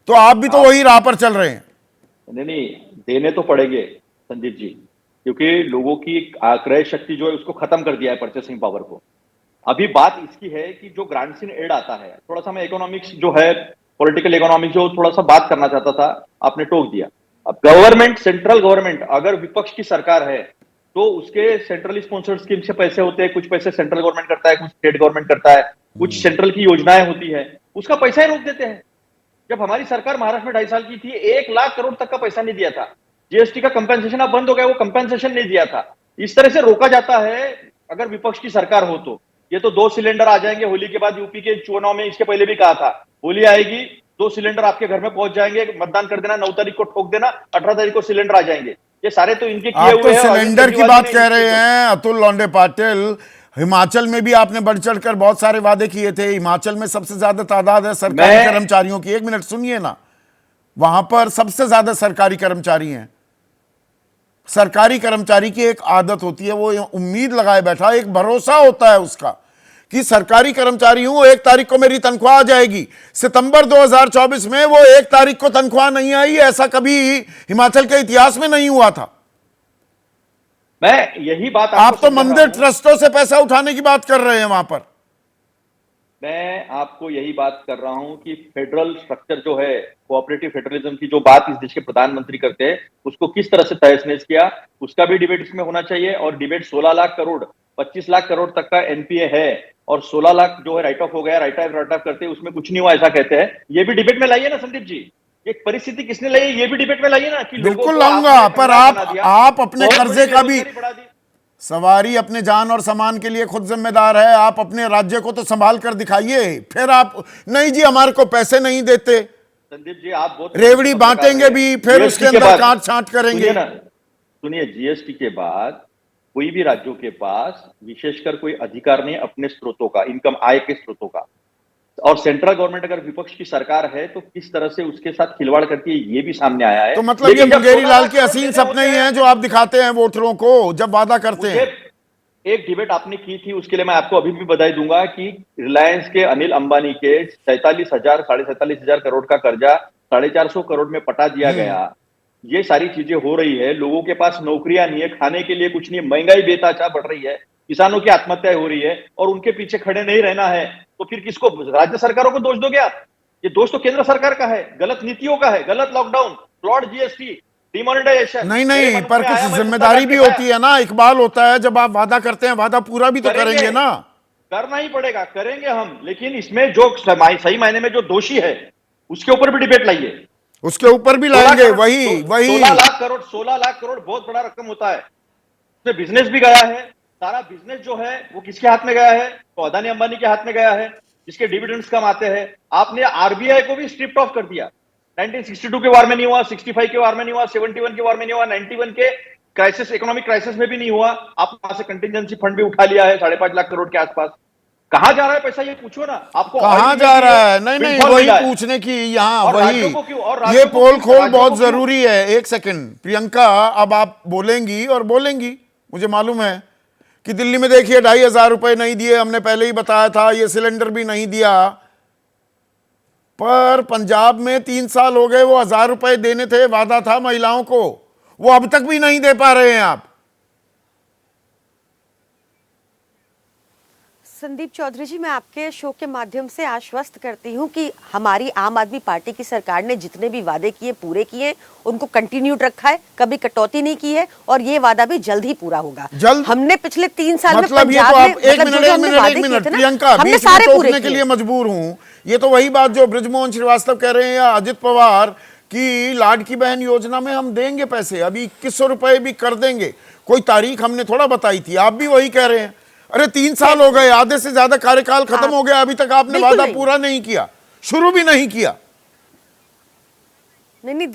तो आप भी तो वही राह पर चल रहे हैं। नहीं देने तो पड़ेंगे संदीप जी, क्योंकि लोगों की क्रय शक्ति जो है उसको खत्म कर दिया है, परचेसिंग पावर को। अभी बात इसकी है कि जो ग्रांट्स इन एड आता है, थोड़ा सा मैं इकोनॉमिक्स जो है, पॉलिटिकल इकोनॉमिक्स जो थोड़ा सा बात करना चाहता था, आपने टोक दिया। अब गवर्नमेंट, सेंट्रल गवर्नमेंट अगर विपक्ष की सरकार है तो उसके सेंट्रली स्पॉन्सर्ड स्कीम से पैसे होते हैं, कुछ पैसे सेंट्रल गवर्नमेंट करता है, कुछ स्टेट गवर्नमेंट करता है, कुछ सेंट्रल की योजनाएं होती है, उसका पैसा ही रोक देते हैं। जब हमारी सरकार महाराष्ट्र में 2.5 साल की थी, 1 लाख करोड़ तक का पैसा नहीं दिया था। जीएसटी का कंपेंसेशन अब बंद हो गया, वो कंपेंसेशन नहीं दिया था। इस तरह से रोका जाता है अगर विपक्ष की सरकार हो तो। ये तो 2 सिलेंडर आ जाएंगे होली के बाद, यूपी के चुनाव में इसके पहले भी कहा था, होली आएगी 2 सिलेंडर आपके घर में पहुंच जाएंगे, मतदान कर देना, 9 तारीख को ठोक देना, 18 तारीख को सिलेंडर आ जाएंगे। ये सारे तो इनके किए हुए हैं। सिलेंडर की बात कह रहे हैं अतुल लौंडे पाटिल। हिमाचल में भी आपने बढ़ चढ़कर बहुत सारे वादे किए थे। हिमाचल में सबसे ज्यादा तादाद है सरकारी कर्मचारियों की। 1 मिनट सुनिए ना, वहां पर सबसे ज्यादा सरकारी कर्मचारी हैं। सरकारी कर्मचारी की एक आदत होती है, वो उम्मीद लगाए बैठा, एक भरोसा होता है उसका कि सरकारी कर्मचारी हूं, 1 तारीख को मेरी तनख्वाह आ जाएगी। सितंबर 2024 में वो 1 तारीख को तनख्वाह नहीं आई, ऐसा कभी हिमाचल के इतिहास में नहीं हुआ था। मैं यही बात आप तो मंदिर ट्रस्टों से पैसा उठाने की बात कर रहे हैं वहां पर। मैं आपको यही बात कर रहा हूं कि फेडरल स्ट्रक्चर जो है, कोऑपरेटिव फेडरलिज्म की जो बात इस देश के प्रधानमंत्री करते हैं, उसको किस तरह से तहस-नहस किया, उसका भी डिबेट इसमें होना चाहिए। और डिबेट 16 लाख करोड़ 25 लाख करोड़ तक का एनपीए है और 16 लाख जो है राइट ऑफ हो गया, राइट ऑफ करते हैं, उसमें कुछ नहीं हुआ ऐसा कहते हैं। ये भी डिबेट में लाइए ना संदीप जी, एक परिस्थिति किसने लाई, ये भी डिबेट में लाइए ना कि बिल्कुल लाऊंगा, पर आप अपने कर्जे का भी, सवारी अपने जान और सामान के लिए खुद जिम्मेदार है। आप अपने राज्य को तो संभाल कर दिखाइए, फिर आप नहीं जी हमारे को पैसे नहीं देते, संदीप जी आप बहुत रेवड़ी बांटेंगे भी, फिर उसके अंदर काट छांट करेंगे। सुनिए, जीएसटी के बाद कोई भी राज्यों के पास विशेषकर कोई अधिकार नहीं अपने स्रोतों का, इनकम आय के स्रोतों का। और सेंट्रल गवर्नमेंट अगर विपक्ष की सरकार है तो किस तरह से उसके साथ खिलवाड़ करती है, ये भी सामने आया है। तो मतलब ये मुंगेरी लाल के हसीन सपने ही हैं जो आप दिखाते हैं वोटरों को जब वादा करते हैं। एक डिबेट आपने की थी, उसके लिए मैं आपको अभी भी बधाई दूंगा कि रिलायंस के अनिल अंबानी के 47,000 करोड़ का कर्जा 450 करोड़ में पटा दिया गया। ये सारी चीजें हो रही है, लोगों के पास नौकरियां नहीं है, खाने के लिए कुछ नहीं है, महंगाई बेताचा बढ़ रही है, किसानों की आत्महत्या हो रही है, और उनके पीछे खड़े नहीं रहना है तो फिर किसको, राज्य सरकारों को दोष दोगे आप? ये दोष तो केंद्र सरकार का है, गलत नीतियों का है, गलत लॉकडाउन, फ्लॉड जीएसटी, डिमोनेटाइजेशन। नहीं, पर कुछ जिम्मेदारी भी होती है ना, इकबाल होता है जब आप वादा करते हैं, वादा पूरा भी तो करेंगे ना। करना ही पड़ेगा, करेंगे हम, लेकिन इसमें जो सही मायने में जो दोषी है उसके ऊपर भी डिबेट लाइए। उसके ऊपर भी लाएंगे। वही 16 लाख करोड़ बहुत बड़ा रकम होता है। उसमें बिजनेस भी गया है, सारा बिजनेस जो है वो किसके हाथ में गया है? तो अदानी अंबानी के हाथ में गया है, जिसके डिविडेंड्स कम आते हैं। आपने आरबीआई को भी स्ट्रिप्ट ऑफ कर दिया। 1962 के वार में नहीं हुआ, 65 के वार में नहीं हुआ, 71 के वार में नहीं हुआ, 91 के क्राइसिस, इकोनॉमिक क्राइसिस में भी नहीं हुआ। आप वहां से कंटिजेंसी फंड भी उठा लिया है 5.5 लाख करोड़ के आसपास। कहां जा रहा है पैसा, ये पूछो ना आपको। कहां जा रहा है? नहीं नहीं, वही पूछने की यहाँ वही ये पोल खोल बहुत जरूरी है। एक सेकंड प्रियंका, अब आप बोलेंगी और बोलेंगी, मुझे मालूम है कि दिल्ली में देखिए 2,500 रुपए नहीं दिए, हमने पहले ही बताया था, ये सिलेंडर भी नहीं दिया। पर पंजाब में 3 साल हो गए, वो 1,000 रुपए देने थे, वादा था महिलाओं को, वो अब तक भी नहीं दे पा रहे हैं आप। संदीप चौधरी जी, मैं आपके शो के माध्यम से आश्वस्त करती हूं कि हमारी आम आदमी पार्टी की सरकार ने जितने भी वादे किए पूरे किए, उनको कंटिन्यूड रखा है, कभी कटौती नहीं की है, और ये वादा भी जल्द ही पूरा होगा। जल्द? हमने पिछले 3 साल मतलब में पंजाब में, एक मिनट प्रियंका, हमने बीच सारे में पूरे टोकने के लिए मजबूर हूं। ये तो वही बात जो बृजमोहन श्रीवास्तव कह रहे हैं या अजित पवार की लाडकी बहन योजना में हम देंगे पैसे, अभी 2100 रुपए भी कर देंगे। कोई तारीख हमने थोड़ा बताई थी, आप भी वही कह रहे हैं। अरे 3 साल हो गए, आधे से ज्यादा कार्यकाल खत्म हो गया, अभी तक आपने वादा पूरा नहीं किया, शुरू भी नहीं किया। नहीं,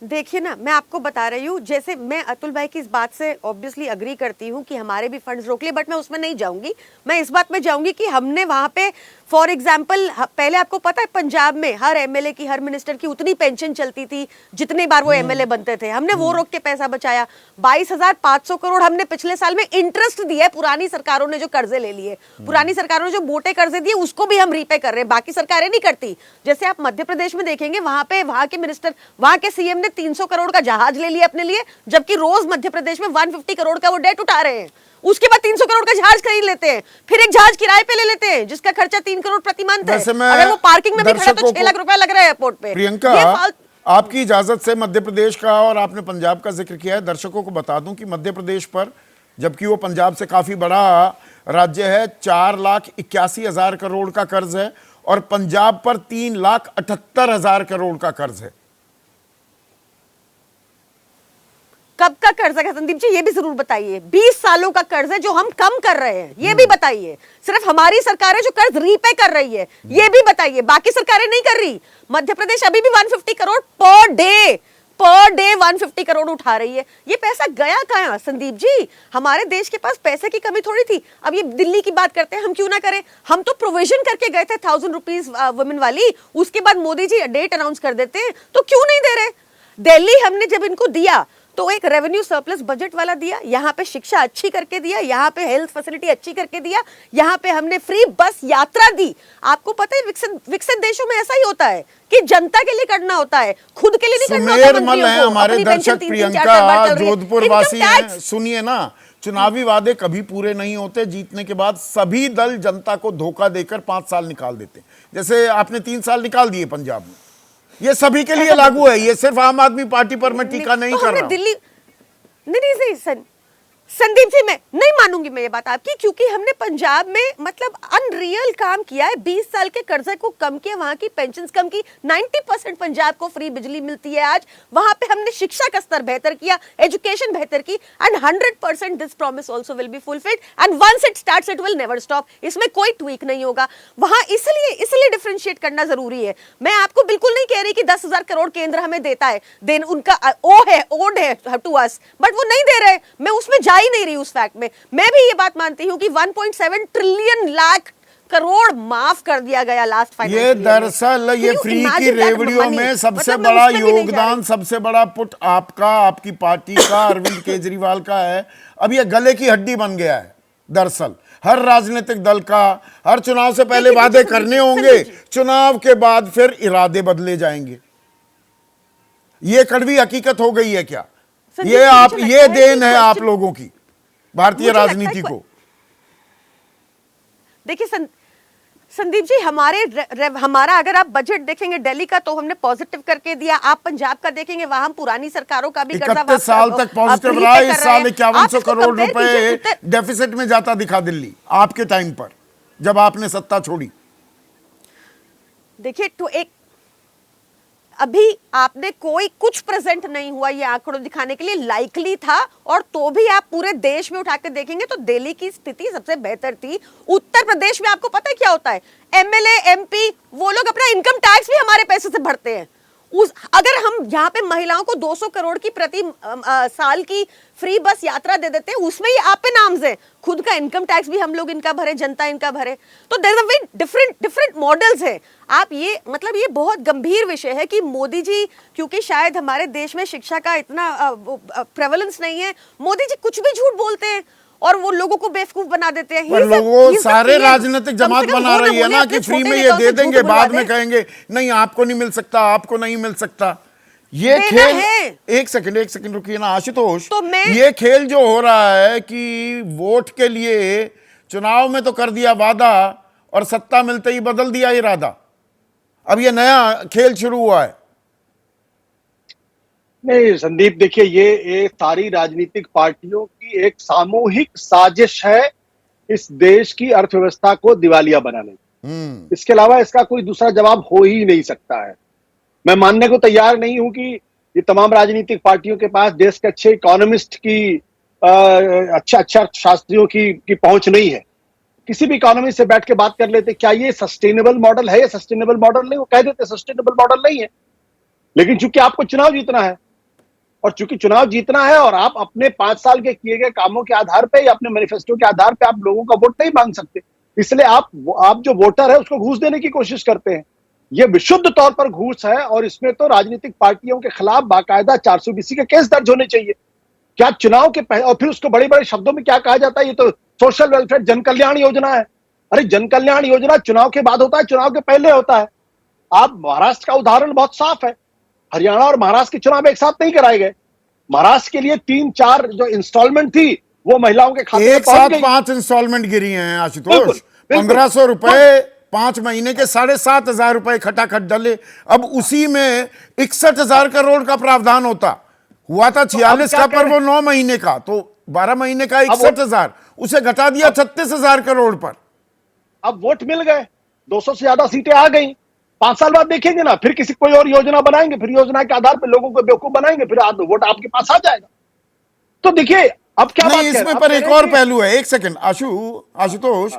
देखिए ना, मैं आपको बता रही हूँ, जैसे मैं अतुल भाई की इस बात से ऑब्वियसली अग्री करती हूँ कि हमारे भी फंड्स रोक लिए, बट मैं उसमें नहीं जाऊंगी। मैं इस बात में जाऊंगी कि हमने वहां पे फॉर एग्जाम्पल, पहले आपको पता है पंजाब में हर एमएलए की, हर मिनिस्टर की उतनी पेंशन चलती थी जितने बार वो एमएलए बनते थे। हमने वो रोक के पैसा बचाया। 22,500 करोड़ हमने पिछले साल में इंटरेस्ट दिया, पुरानी सरकारों ने जो कर्जे ले लिए, पुरानी सरकारों ने जो मोटे कर्जे दिए, उसको भी हम रीपे कर रहे हैं। बाकी सरकारें नहीं करती। जैसे आप मध्य प्रदेश में देखेंगे, वहां पे वहां के मिनिस्टर, वहां के सीएम ने 300 करोड़ का जहाज ले लिया अपने लिए, जबकि रोज मध्य प्रदेश में 150 करोड़ का वो डेट उठा रहे हैं। उसके बाद 300 करोड़ का जहाज खरीद लेते हैं, फिर एक जहाज किराए पे ले लेते हैं जिसका खर्चा 3 करोड़ प्रति मंथ है। अगर वो पार्किंग में भी खड़ा तो 6 लाख रुपए लग रहा है एयरपोर्ट पे। प्रियंका, आपकी इजाजत से मध्य प्रदेश का और आपने पंजाब का जिक्र किया है, दर्शकों को बता दूं कि मध्य प्रदेश पर, जबकि वो पंजाब से काफी बड़ा राज्य है, 4,81,000 करोड़ का कर्ज है और पंजाब पर 3,78,000 करोड़ का कर्ज है। कब का कर्ज है संदीप जी, ये भी जरूर बताइए। 20 सालों का कर्ज है जो हम कम कर रहे हैं, ये भी बताइए। सिर्फ हमारी सरकार है जो कर्ज रीपे कर रही है, ये भी बताइए। बाकी सरकारें नहीं कर रही। मध्य प्रदेश अभी भी 150 करोड़ पर डे 150 करोड़ उठा रही है। ये पैसा गया कहां संदीप जी? हमारे देश के पास पैसे की कमी थोड़ी थी। अब ये दिल्ली की बात करते हैं, हम क्यों ना करें? हम तो प्रोविजन करके गए थे 1000 रुपीज वुमेन वाली, उसके बाद मोदी जी डेट अनाउंस कर देते हैं, तो क्यों नहीं दे रहे? दिल्ली हमने जब इनको दिया तो एक रेवेन्यू सरप्लस बजट वाला दिया, यहाँ पे शिक्षा अच्छी करके दिया, यहाँ पे हेल्थ फैसिलिटी अच्छी करके दिया, यहाँ पे हमने फ्री बस यात्रा दी। आपको पता है विकसित देशों में ऐसा ही होता है कि जनता के लिए करना होता है, खुद के लिए नहीं करना होता। सुमेर मल है हमारे दर्शक, प्रियंका जोधपुर वासी हैं। सुनिए ना, चुनावी वादे कभी पूरे नहीं होते, जीतने के बाद सभी दल जनता को धोखा देकर 5 साल निकाल देते। जैसे आपने 3 साल निकाल दिए पंजाब में, ये सभी के लिए लागू है, ये सिर्फ आम आदमी पार्टी पर मैं टीका नहीं कर रहा हूं। दिल्ली नहीं संदीप जी, मैं नहीं मानूंगी मैं ये बात आपकी, क्योंकि हमने पंजाब में मतलब अनरियल काम किया है। 20 साल के कर्जे को कम किया, वहां की पेंशन्स कम की, 90% पंजाब को फ्री बिजली मिलती है आज। वहां पे हमने शिक्षा का स्तर बेहतर किया, एजुकेशन बेहतर की, and 100% this promise also will be fulfilled and once it starts it will never stop. इसमें कोई ट्वीक नहीं होगा वहां, इसलिए डिफरेंशिएट करना जरूरी है। मैं आपको बिल्कुल नहीं कह रही कि 10,000 करोड़ केंद्र हमें देता है, देन उनका ओड है टू अस, बट वो नहीं दे रहे। मैं उसमें ही नहीं रही उस फैक्ट में। मैं भी ये बात मानती हूं कि 1.7 ट्रिलियन लाख करोड़ माफ कर दिया गया लास्ट फाइनेंशियल ईयर। ये दरअसल ये फ्री की रेवड़ियों में सबसे बड़ा योगदान, सबसे बड़ा पुट आपका, आपकी पार्टी का, अरविंद केजरीवाल का है। अब ये गले की हड्डी बन गया है दरअसल हर राजनीतिक दल का। हर चुनाव से पहले वादे करने होंगे, चुनाव के बाद फिर इरादे बदले जाएंगे। ये कड़वी हकीकत हो गई है क्या? ये देन है आप लोगों की भारतीय राजनीति को। देखिए संदीप जी, हमारा अगर आप बजट देखेंगे दिल्ली का, तो हमने पॉजिटिव करके दिया। आप पंजाब का देखेंगे, वहां हम पुरानी सरकारों का भी 31 साल तक पॉजिटिव रहा। इस साल 5100 करोड़ रुपए डेफिसिट में जाता दिखा दिल्ली आपके टाइम पर, जब आपने सत्ता छोड़ी। देखिए तो एक अभी आपने कोई कुछ प्रेजेंट नहीं हुआ ये आंकड़ों दिखाने के लिए, लाइकली था। और तो भी आप पूरे देश में उठा के देखेंगे तो दिल्ली की स्थिति सबसे बेहतर थी। उत्तर प्रदेश में आपको पता है क्या होता है, एमएलए एमपी वो लोग अपना इनकम टैक्स भी हमारे पैसे से भरते हैं। अगर हम यहाँ पे महिलाओं को 200 करोड़ की प्रति साल की फ्री बस यात्रा दे देते हैं, उसमें ही आप पे नाम्स है, खुद का इनकम टैक्स भी हम लोग इनका भरे, जनता इनका भरे। तो देयर आर डिफरेंट मॉडल्स है। आप ये मतलब ये बहुत गंभीर विषय है कि मोदी जी, क्योंकि शायद हमारे देश में शिक्षा का इतना प्रेवलेंस नहीं है, मोदी जी कुछ भी झूठ बोलते हैं और वो लोगों को बेवकूफ बना देते हैं। पर लोगों सारे राजनीतिक जमात बना रही है ना कि फ्री में ये दे देंगे, बाद में कहेंगे नहीं आपको नहीं मिल सकता, आपको नहीं मिल सकता। ये खेल, एक सेकंड रुकिए ना आशुतोष, तो ये खेल जो हो रहा है कि वोट के लिए चुनाव में तो कर दिया वादा और सत्ता मिलते ही बदल दिया इरादा, अब ये नया खेल शुरू हुआ है। नहीं संदीप, देखिए ये सारी राजनीतिक पार्टियों की एक सामूहिक साजिश है इस देश की अर्थव्यवस्था को दिवालिया बनाने की। इसके अलावा इसका कोई दूसरा जवाब हो ही नहीं सकता है। मैं मानने को तैयार नहीं हूं कि ये तमाम राजनीतिक पार्टियों के पास देश के अच्छे इकोनॉमिस्ट की अच्छा शास्त्रियों की पहुंच नहीं है। किसी भी इकोनॉमिस्ट से बैठ के बात कर लेते, क्या ये सस्टेनेबल मॉडल है या सस्टेनेबल मॉडल नहीं, वो कह देते सस्टेनेबल मॉडल नहीं है। लेकिन चूंकि आपको चुनाव जीतना है, और चूंकि चुनाव जीतना है और आप अपने 5 साल के किए गए कामों के आधार पे या अपने मैनिफेस्टो के आधार पे आप लोगों का वोट नहीं मांग सकते, इसलिए आप जो वोटर है उसको घूस देने की कोशिश करते हैं। ये विशुद्ध तौर पर घूस है और इसमें तो राजनीतिक पार्टियों के खिलाफ बाकायदा 420 के केस दर्ज होने चाहिए। क्या चुनाव के पहले, और फिर उसको बड़े बड़े शब्दों में क्या कहा जाता है, ये तो सोशल वेलफेयर जन कल्याण योजना है। अरे जन कल्याण योजना चुनाव के बाद होता है, चुनाव के पहले होता है। आप महाराष्ट्र का उदाहरण बहुत साफ है, हरियाणा और महाराष्ट्र के चुनाव एक साथ नहीं कराए गए। महाराष्ट्र के लिए 3-4 जो इंस्टॉलमेंट थी वो महिलाओं के खाते में एक साथ 5 इंस्टॉलमेंट गिरी हैं आशुतोष, 1500 रुपए 5 महीने के 7,500 रुपए खटाखट डले। अब उसी में 61,000 करोड़ का प्रावधान होता, हुआ था 46 का, पर वो 9 महीने का, तो 12 महीने का 61,000, उसे घटा दिया 36,000 करोड़ पर। अब वोट मिल गए, 200 से ज्यादा सीटें आ गई। 5 साल बाद देखेंगे ना, फिर किसी कोई और योजना बनाएंगे, फिर योजना के आधार पर लोगों को बेवकूफ बनाएंगे, फिर वोट आपके पास आ जाएगा। तो देखिए अब क्या नहीं, इसमें पर एक और पहलू है। एक सेकंड आशुतोष,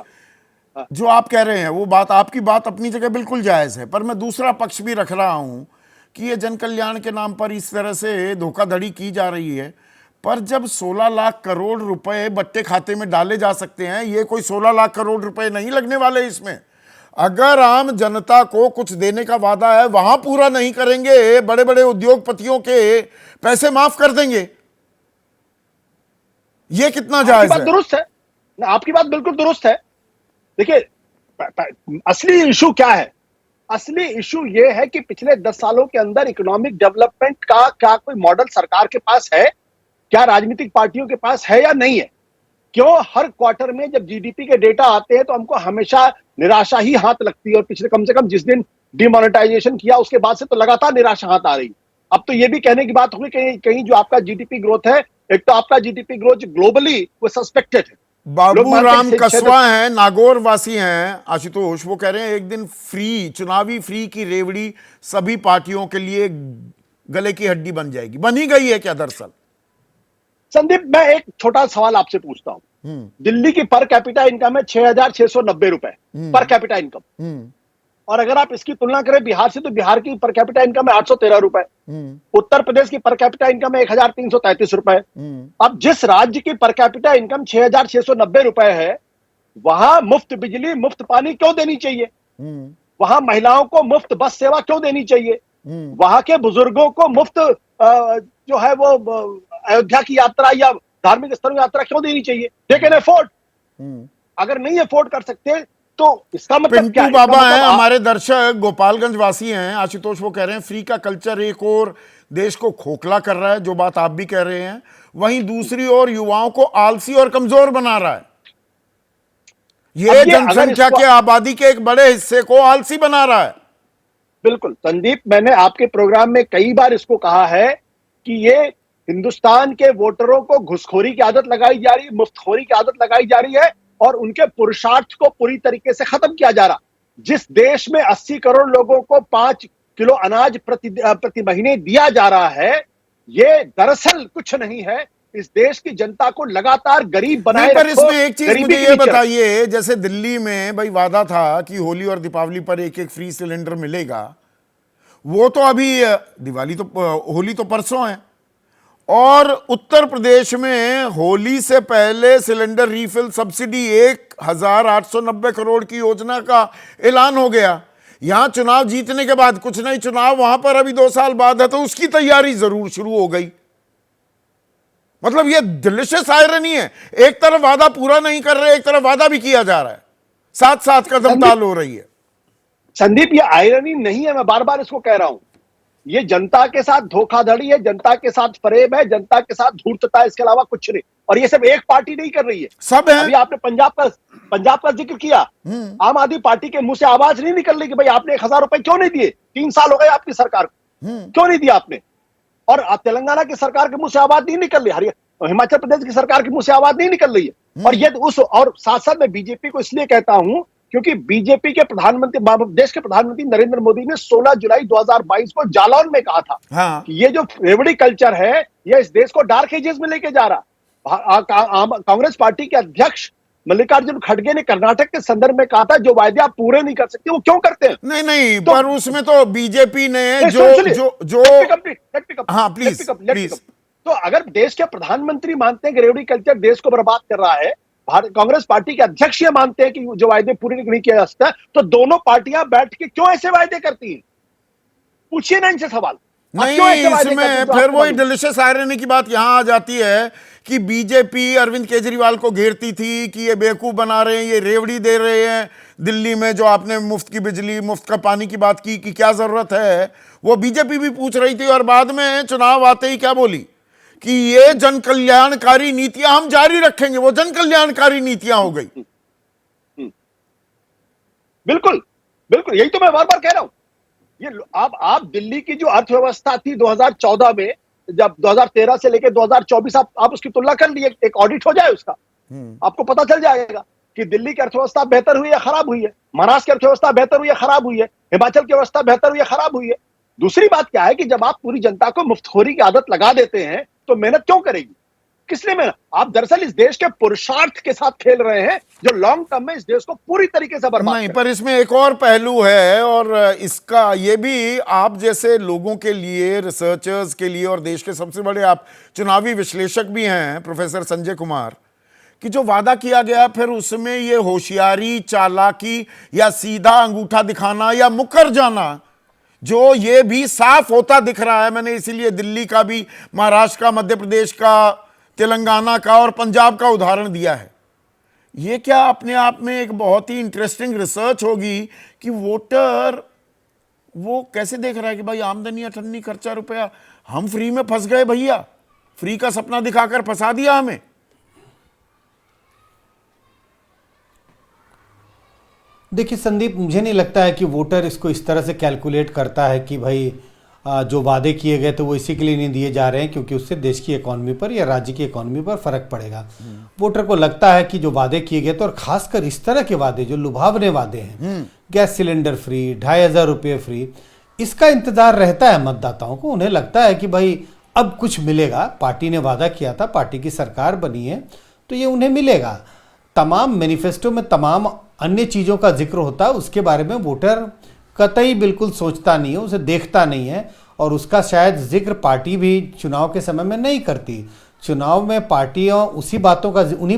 जो आप कह रहे हैं वो बात, आपकी बात अपनी जगह बिल्कुल जायज है, पर मैं दूसरा पक्ष भी रख रहा हूं कि ये जन कल्याण के नाम पर इस तरह से धोखाधड़ी की जा रही है। पर जब 16 लाख करोड़ रुपए बट्टे खाते में डाले जा सकते हैं, ये कोई 16 लाख करोड़ रुपए नहीं लगने वाले इसमें। अगर आम जनता को कुछ देने का वादा है वहां पूरा नहीं करेंगे, बड़े बड़े उद्योगपतियों के पैसे माफ कर देंगे, ये कितना जायज है? दुरुस्त है, आपकी बात बिल्कुल दुरुस्त है। देखिए असली इशू क्या है? असली इशू ये है कि पिछले 10 सालों के अंदर इकोनॉमिक डेवलपमेंट का क्या कोई मॉडल सरकार के पास है, क्या राजनीतिक पार्टियों के पास है या नहीं है? क्यों हर क्वार्टर में जब जीडीपी के डेटा आते हैं तो हमको हमेशा निराशा ही हाथ लगती है, और पिछले कम से कम जिस दिन डिमोनेटाइजेशन किया उसके बाद से तो लगातार निराशा हाथ आ रही। अब तो ये भी कहने की बात होगी कि कहीं जो आपका जीडीपी ग्रोथ है, एक तो आपका जीडीपी ग्रोथ ग्लोबली वो सस्पेक्टेड है। बाबूराम कसवा हैं, नागौर वासी हैं आशुतोष, वो कह रहे हैं एक दिन फ्री, चुनावी फ्री की रेवड़ी सभी पार्टियों के लिए गले की हड्डी बन जाएगी। बन ही गई है क्या दरअसल? संदीप, मैं एक छोटा सवाल आपसे पूछता हूं। दिल्ली की पर कैपिटा इनकम है 6,690 रुपए पर कैपिटा इनकम, और अगर आप इसकी तुलना करें बिहार से, तो बिहार की पर कैपिटा इनकम है 813 रुपए। उत्तर प्रदेश की पर कैपिटा इनकम है 1,333 रुपए। अब जिस राज्य की पर कैपिटा इनकम 6,690 रुपए है, वहां मुफ्त बिजली मुफ्त पानी क्यों देनी चाहिए? वहां महिलाओं को मुफ्त बस सेवा क्यों देनी चाहिए? वहां के बुजुर्गों को मुफ्त जो है वो अयोध्या की यात्रा या धार्मिक स्थलों की यात्रा क्यों देनी चाहिए? They can afford. अगर नहीं अफोर्ड कर सकते तो इसका मतलब क्या है? पिंटू बाबा हैं हमारे दर्शक, गोपालगंज वासी हैं आशुतोष, वो कह रहे हैं फ्री का कल्चर एक और देश को खोखला कर रहा है, जो बात आप भी कह रहे हैं, वहीं दूसरी ओर युवाओं को आलसी और कमजोर बना रहा है। ये जनसंख्या के आबादी के एक बड़े हिस्से को आलसी बना रहा है। बिल्कुल संदीप, मैंने आपके प्रोग्राम में कई बार इसको कहा है कि ये हिंदुस्तान के वोटरों को घुसखोरी की आदत लगाई जा रही है, मुफ्तखोरी की आदत लगाई जा रही है, और उनके पुरुषार्थ को पूरी तरीके से खत्म किया जा रहा। जिस देश में 80 करोड़ लोगों को 5 किलो अनाज प्रति महीने दिया जा रहा है, ये दरअसल कुछ नहीं है, इस देश की जनता को लगातार गरीब बनाए पर रखो। इसमें एक चीज गरीबी मुझे के ये नीचे बताइए, जैसे दिल्ली में भाई वादा था कि होली और दीपावली पर एक एक फ्री सिलेंडर मिलेगा, वो तो अभी दिवाली तो होली तो परसों है, और उत्तर प्रदेश में होली से पहले सिलेंडर रीफिल सब्सिडी 1890 करोड़ की योजना का ऐलान हो गया। यहां चुनाव जीतने के बाद कुछ नहीं, चुनाव वहां पर अभी 2 साल बाद है, तो उसकी तैयारी जरूर शुरू हो गई। मतलब ये डिलिशियस आयरनी है, एक तरफ वादा पूरा नहीं कर रहे, एक तरफ वादा भी किया जा रहा है, साथ साथ कदम ताल हो रही है। संदीप, ये आयरनी नहीं है, मैं बार बार इसको कह रहा हूं, ये जनता के साथ धोखाधड़ी है, जनता के साथ फरेब है, जनता के साथ धूर्तता है, इसके अलावा कुछ नहीं। और ये सब एक पार्टी नहीं कर रही है, सब है। अभी आपने पंजाब का जिक्र किया, आम आदमी पार्टी के मुंह से आवाज नहीं निकल रही कि भाई आपने 1000 रुपए क्यों नहीं दिए, 3 साल हो गए आपकी सरकार को, क्यों नहीं दिया आपने। और तेलंगाना की सरकार के मुंह से आवाज नहीं निकल रही, हिमाचल प्रदेश की सरकार के मुंह से आवाज नहीं निकल रही है। और ये और साथ साथ मैं बीजेपी को इसलिए कहता हूं क्योंकि बीजेपी के प्रधानमंत्री, देश के प्रधानमंत्री नरेंद्र मोदी ने 16 जुलाई 2022 को जालौन में कहा था कि ये जो रेवड़ी कल्चर है, ये इस देश को डार्क एजेस में लेके जा रहा। कांग्रेस पार्टी के अध्यक्ष मल्लिकार्जुन खड़गे ने कर्नाटक के संदर्भ में कहा था जो वायदे आप पूरे नहीं कर सकते वो क्यों करते हैं। नहीं, पर उसमें तो बीजेपी ने हाँ प्लीज। तो अगर देश के प्रधानमंत्री मानते हैं कि रेवड़ी कल्चर देश को बर्बाद कर रहा है, कांग्रेस पार्टी के अध्यक्ष ये मानते हैं कि जो वायदे पूरे नहीं किया जा सकता, तो दोनों पार्टियां बैठ के क्यों ऐसे वायदे करती हैं? पूछिए ना इनसे सवाल। नहीं, इसमें फिर वही डिलिशियस आयरनी की बात यहां आ जाती है कि बीजेपी अरविंद केजरीवाल को घेरती थी कि ये बेवकूफ बना रहे हैं, ये रेवड़ी दे रहे हैं दिल्ली में, जो आपने मुफ्त की बिजली मुफ्त का पानी की बात की कि क्या जरूरत है, वो बीजेपी भी पूछ रही थी। और बाद में चुनाव आते ही क्या बोली कि ये जन कल्याणकारी नीतियां हम जारी रखेंगे, वो जन कल्याणकारी नीतियां हो गई। बिल्कुल बिल्कुल, यही तो मैं बार बार कह रहा हूं। ये आप दिल्ली की जो अर्थव्यवस्था थी 2014 में, जब 2013 से लेकर 2024 आप उसकी तुलना कर लिए, एक ऑडिट हो जाए उसका, आपको पता चल जाएगा कि दिल्ली की अर्थव्यवस्था बेहतर हुई है खराब हुई है, महाराष्ट्र की अर्थव्यवस्था बेहतर हुई है खराब हुई है, हिमाचल की अवस्था बेहतर हुई है खराब हुई है। दूसरी बात क्या है कि जब आप पूरी जनता को मुफ्तखोरी की आदत लगा देते हैं तो मेहनत क्यों करेगी, किसने मेहनत? आप दरअसल इस देश के पुरुषार्थ के साथ खेल रहे हैं जो लॉन्ग टर्म में इस देश को पूरी तरीके से बर्बाद नहीं, पर इसमें एक और पहलू है, और इसका ये भी आप जैसे लोगों के लिए, रिसर्चर्स के लिए, और देश के सबसे बड़े आप चुनावी विश्लेषक भी हैं प्रोफेसर संजय कुमार, कि जो वादा किया गया फिर उसमें ये होशियारी, चालाकी या सीधा अंगूठा दिखाना या मुकर जाना, जो ये भी साफ होता दिख रहा है। मैंने इसीलिए दिल्ली का भी, महाराष्ट्र का, मध्य प्रदेश का, तेलंगाना का और पंजाब का उदाहरण दिया है। ये क्या अपने आप में एक बहुत ही इंटरेस्टिंग रिसर्च होगी कि वोटर वो कैसे देख रहा है कि भाई आमदनी अठन्नी, खर्चा रुपया, हम फ्री में फंस गए भैया, फ्री का सपना दिखाकर फंसा दिया हमें। देखिए संदीप, मुझे नहीं लगता है कि वोटर इसको इस तरह से कैलकुलेट करता है कि भाई जो वादे किए गए थे वो इसी के लिए नहीं दिए जा रहे हैं क्योंकि उससे देश की इकॉनमी पर या राज्य की इकॉनमी पर फर्क पड़ेगा। वोटर को लगता है कि जो वादे किए गए थे, और खासकर इस तरह के वादे जो लुभावने वादे हैं, गैस सिलेंडर फ्री, 2500 रुपये फ्री, इसका इंतजार रहता है मतदाताओं को। उन्हें लगता है कि भाई अब कुछ मिलेगा, पार्टी ने वादा किया था, पार्टी की सरकार बनी है तो ये उन्हें मिलेगा। तमाम मैनिफेस्टो में तमाम अन्य चीज़ों का जिक्र होता है, उसके बारे में वोटर कतई बिल्कुल सोचता नहीं है, उसे देखता नहीं है, और उसका शायद जिक्र पार्टी भी चुनाव के समय में नहीं करती। चुनाव में पार्टियां उन्हीं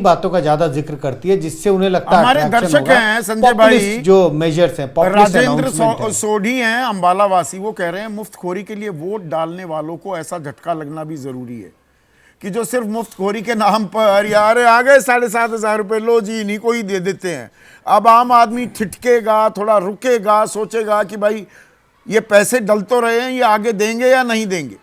बातों का ज्यादा जिक्र करती है जिससे उन्हें लगता है हमारे दर्शक हैं संजय भाई, जो मेजर्स हैं, राजेंद्र सोढ़ी हैं अंबाला वासी, वो कह रहे हैं मुफ्तखोरी के लिए वोट डालने वालों को ऐसा झटका लगना भी जरूरी है कि जो सिर्फ मुफ्तखोरी के नाम पर यार आ गए 7,500 रुपए, लो जी इन्हीं को ही दे देते हैं। अब आम आदमी ठिठकेगा, थोड़ा रुकेगा, सोचेगा कि भाई ये पैसे डल तो रहे हैं, ये आगे देंगे या नहीं देंगे।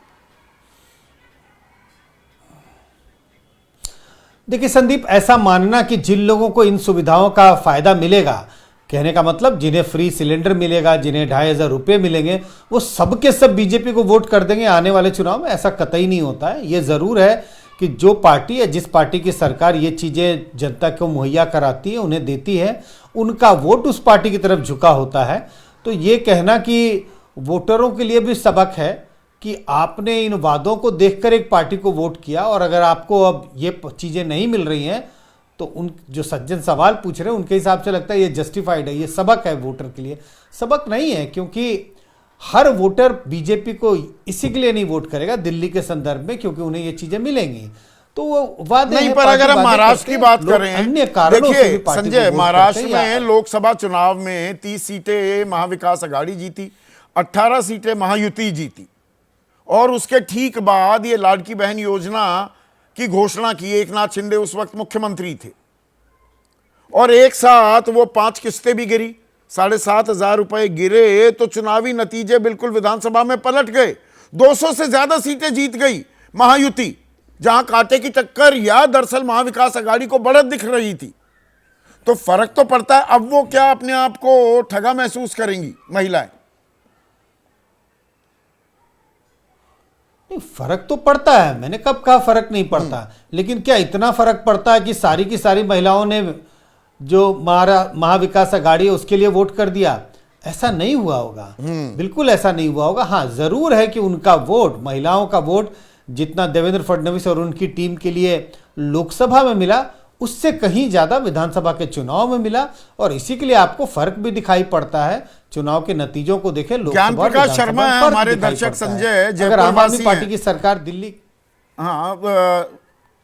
देखिए संदीप, ऐसा मानना कि जिन लोगों को इन सुविधाओं का फायदा मिलेगा, कहने का मतलब जिन्हें फ्री सिलेंडर मिलेगा, जिन्हें 2500 रुपये मिलेंगे, वो सब के सब बीजेपी को वोट कर देंगे आने वाले चुनाव में, ऐसा कतई नहीं होता है। ये जरूर है कि जो पार्टी या जिस पार्टी की सरकार ये चीजें जनता को मुहैया कराती है, उन्हें देती है, उनका वोट उस पार्टी की तरफ झुका होता है। तो ये कहना कि वोटरों के लिए भी सबक है कि आपने इन वादों को देखकर एक पार्टी को वोट किया, और अगर आपको अब ये चीज़ें नहीं मिल रही हैं तो उन जो सज्जन सवाल पूछ रहे हैं उनके हिसाब से लगता है ये जस्टिफाइड है, ये सबक है वोटर के लिए। सबक नहीं है, क्योंकि हर वोटर बीजेपी को इसी के लिए नहीं वोट करेगा दिल्ली के संदर्भ में, क्योंकि उन्हें ये चीजें मिलेंगी। तो वो वादे नहीं, हैं, पर पार्टी अगर हम वादे महाराष्ट्र करते की हैं, बात लोग कर रहे अन्य हैं, कारणों से भी देखिए पार्टी को संजय, वोट महाराष्ट्र करते हैं। में लोकसभा चुनाव में 30 सीटें महाविकास आघाड़ी जीती, 18 सीटें महायुति जीती, और उसके ठीक बाद ये लाडकी बहन योजना की घोषणा की। एक नाथ शिंदे उस वक्त मुख्यमंत्री थे, और एक साथ वो 5 किस्तें भी गिरी, 7,500 रुपए गिरे, तो चुनावी नतीजे बिल्कुल विधानसभा में पलट गए। 200 से ज्यादा सीटें जीत गई महायुति, जहां कांटे की टक्कर या दरअसल महाविकास आघाड़ी को बढ़त दिख रही थी। तो फर्क तो पड़ता है। अब वो क्या अपने आप को ठगा महसूस करेंगी महिलाएं? नहीं, फर्क तो पड़ता है, मैंने कब कहा फर्क नहीं पड़ता, लेकिन क्या इतना फर्क पड़ता है कि सारी की सारी महिलाओं ने जो महाविकास आघाड़ी है उसके लिए वोट कर दिया? ऐसा नहीं हुआ होगा, बिल्कुल ऐसा नहीं हुआ होगा। हाँ, जरूर है कि उनका वोट, महिलाओं का वोट जितना देवेंद्र फडणवीस और उनकी टीम के लिए लोकसभा में मिला, उससे कहीं ज्यादा विधानसभा के चुनाव में मिला, और इसी के लिए आपको फर्क भी दिखाई पड़ता है। चुनाव के नतीजों को देखें, ज्ञान प्रकाश शर्मा है हमारे दर्शक संजय, अगर आम आदमी पार्टी की सरकार दिल्ली, हाँ,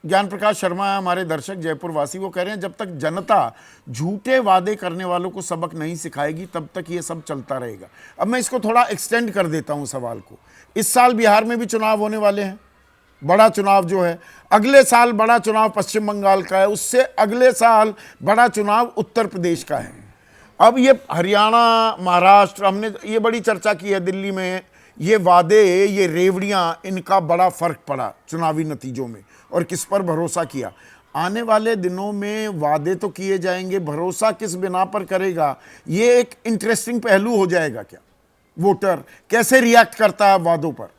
ज्ञान प्रकाश शर्मा है हमारे दर्शक, जयपुर वासी। वो कह रहे हैं जब तक जनता झूठे वादे करने वालों को सबक नहीं सिखाएगी तब तक ये सब चलता रहेगा। अब मैं इसको थोड़ा एक्सटेंड कर देता हूं सवाल को। इस साल बिहार में भी चुनाव होने वाले हैं, बड़ा चुनाव जो है। अगले साल बड़ा चुनाव पश्चिम बंगाल का है, उससे अगले साल बड़ा चुनाव उत्तर प्रदेश का है। अब ये हरियाणा, महाराष्ट्र, हमने ये बड़ी चर्चा की है दिल्ली में, ये वादे, ये रेवड़ियां, इनका बड़ा फर्क पड़ा चुनावी नतीजों में, और किस पर भरोसा किया। आने वाले दिनों में वादे तो किए जाएंगे, भरोसा किस बिना पर करेगा, ये एक इंटरेस्टिंग पहलू हो जाएगा। क्या वोटर कैसे रिएक्ट करता है वादों पर?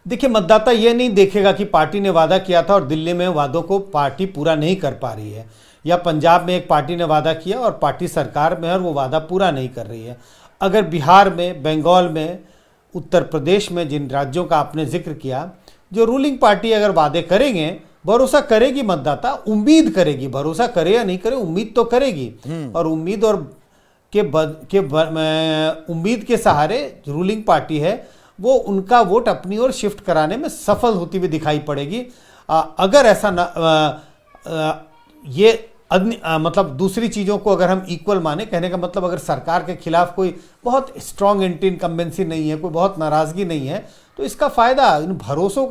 देखिए, मतदाता ये नहीं देखेगा कि पार्टी ने वादा किया था और दिल्ली में वादों को पार्टी पूरा नहीं कर पा रही है, या पंजाब में एक पार्टी ने वादा किया और पार्टी सरकार में है और वो वादा पूरा नहीं कर रही है। अगर बिहार में, बंगाल में, उत्तर प्रदेश में, जिन राज्यों का आपने जिक्र किया, जो रूलिंग पार्टी अगर वादे करेंगे, भरोसा करेगी, मतदाता उम्मीद करेगी, भरोसा करे या नहीं करे, उम्मीद तो करेगी, और उम्मीद उम्मीद के सहारे रूलिंग पार्टी है वो उनका वोट अपनी ओर शिफ्ट कराने में सफल होती हुई दिखाई पड़ेगी। अगर ऐसा मतलब दूसरी चीज़ों को अगर हम इक्वल माने, कहने का मतलब अगर सरकार के खिलाफ कोई बहुत स्ट्रॉन्ग एंटी इनकम्बेंसी नहीं है, कोई बहुत नाराज़गी नहीं है, तो इसका फ़ायदा, इन भरोसे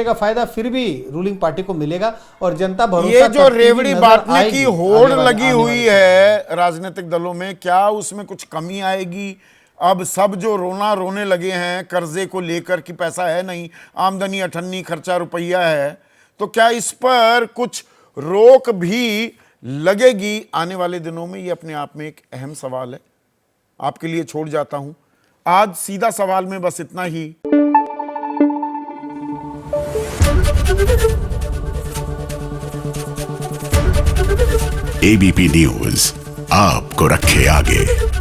का फ़ायदा फिर भी रूलिंग पार्टी को मिलेगा, और जनता भरोसा, ये जो रेवड़ी बांटने की होड़ लगी हुई है राजनीतिक दलों में, क्या उसमें कुछ कमी आएगी? अब सब जो रोने लगे हैं कर्जे को लेकर कि पैसा है नहीं, आमदनी अठन्नी, खर्चा रुपया है, तो क्या इस पर कुछ रोक भी लगेगी आने वाले दिनों में? ये अपने आप में एक अहम सवाल है, आपके लिए छोड़ जाता हूं। आज सीधा सवाल में बस इतना ही। एबीपी न्यूज आपको रखे आगे।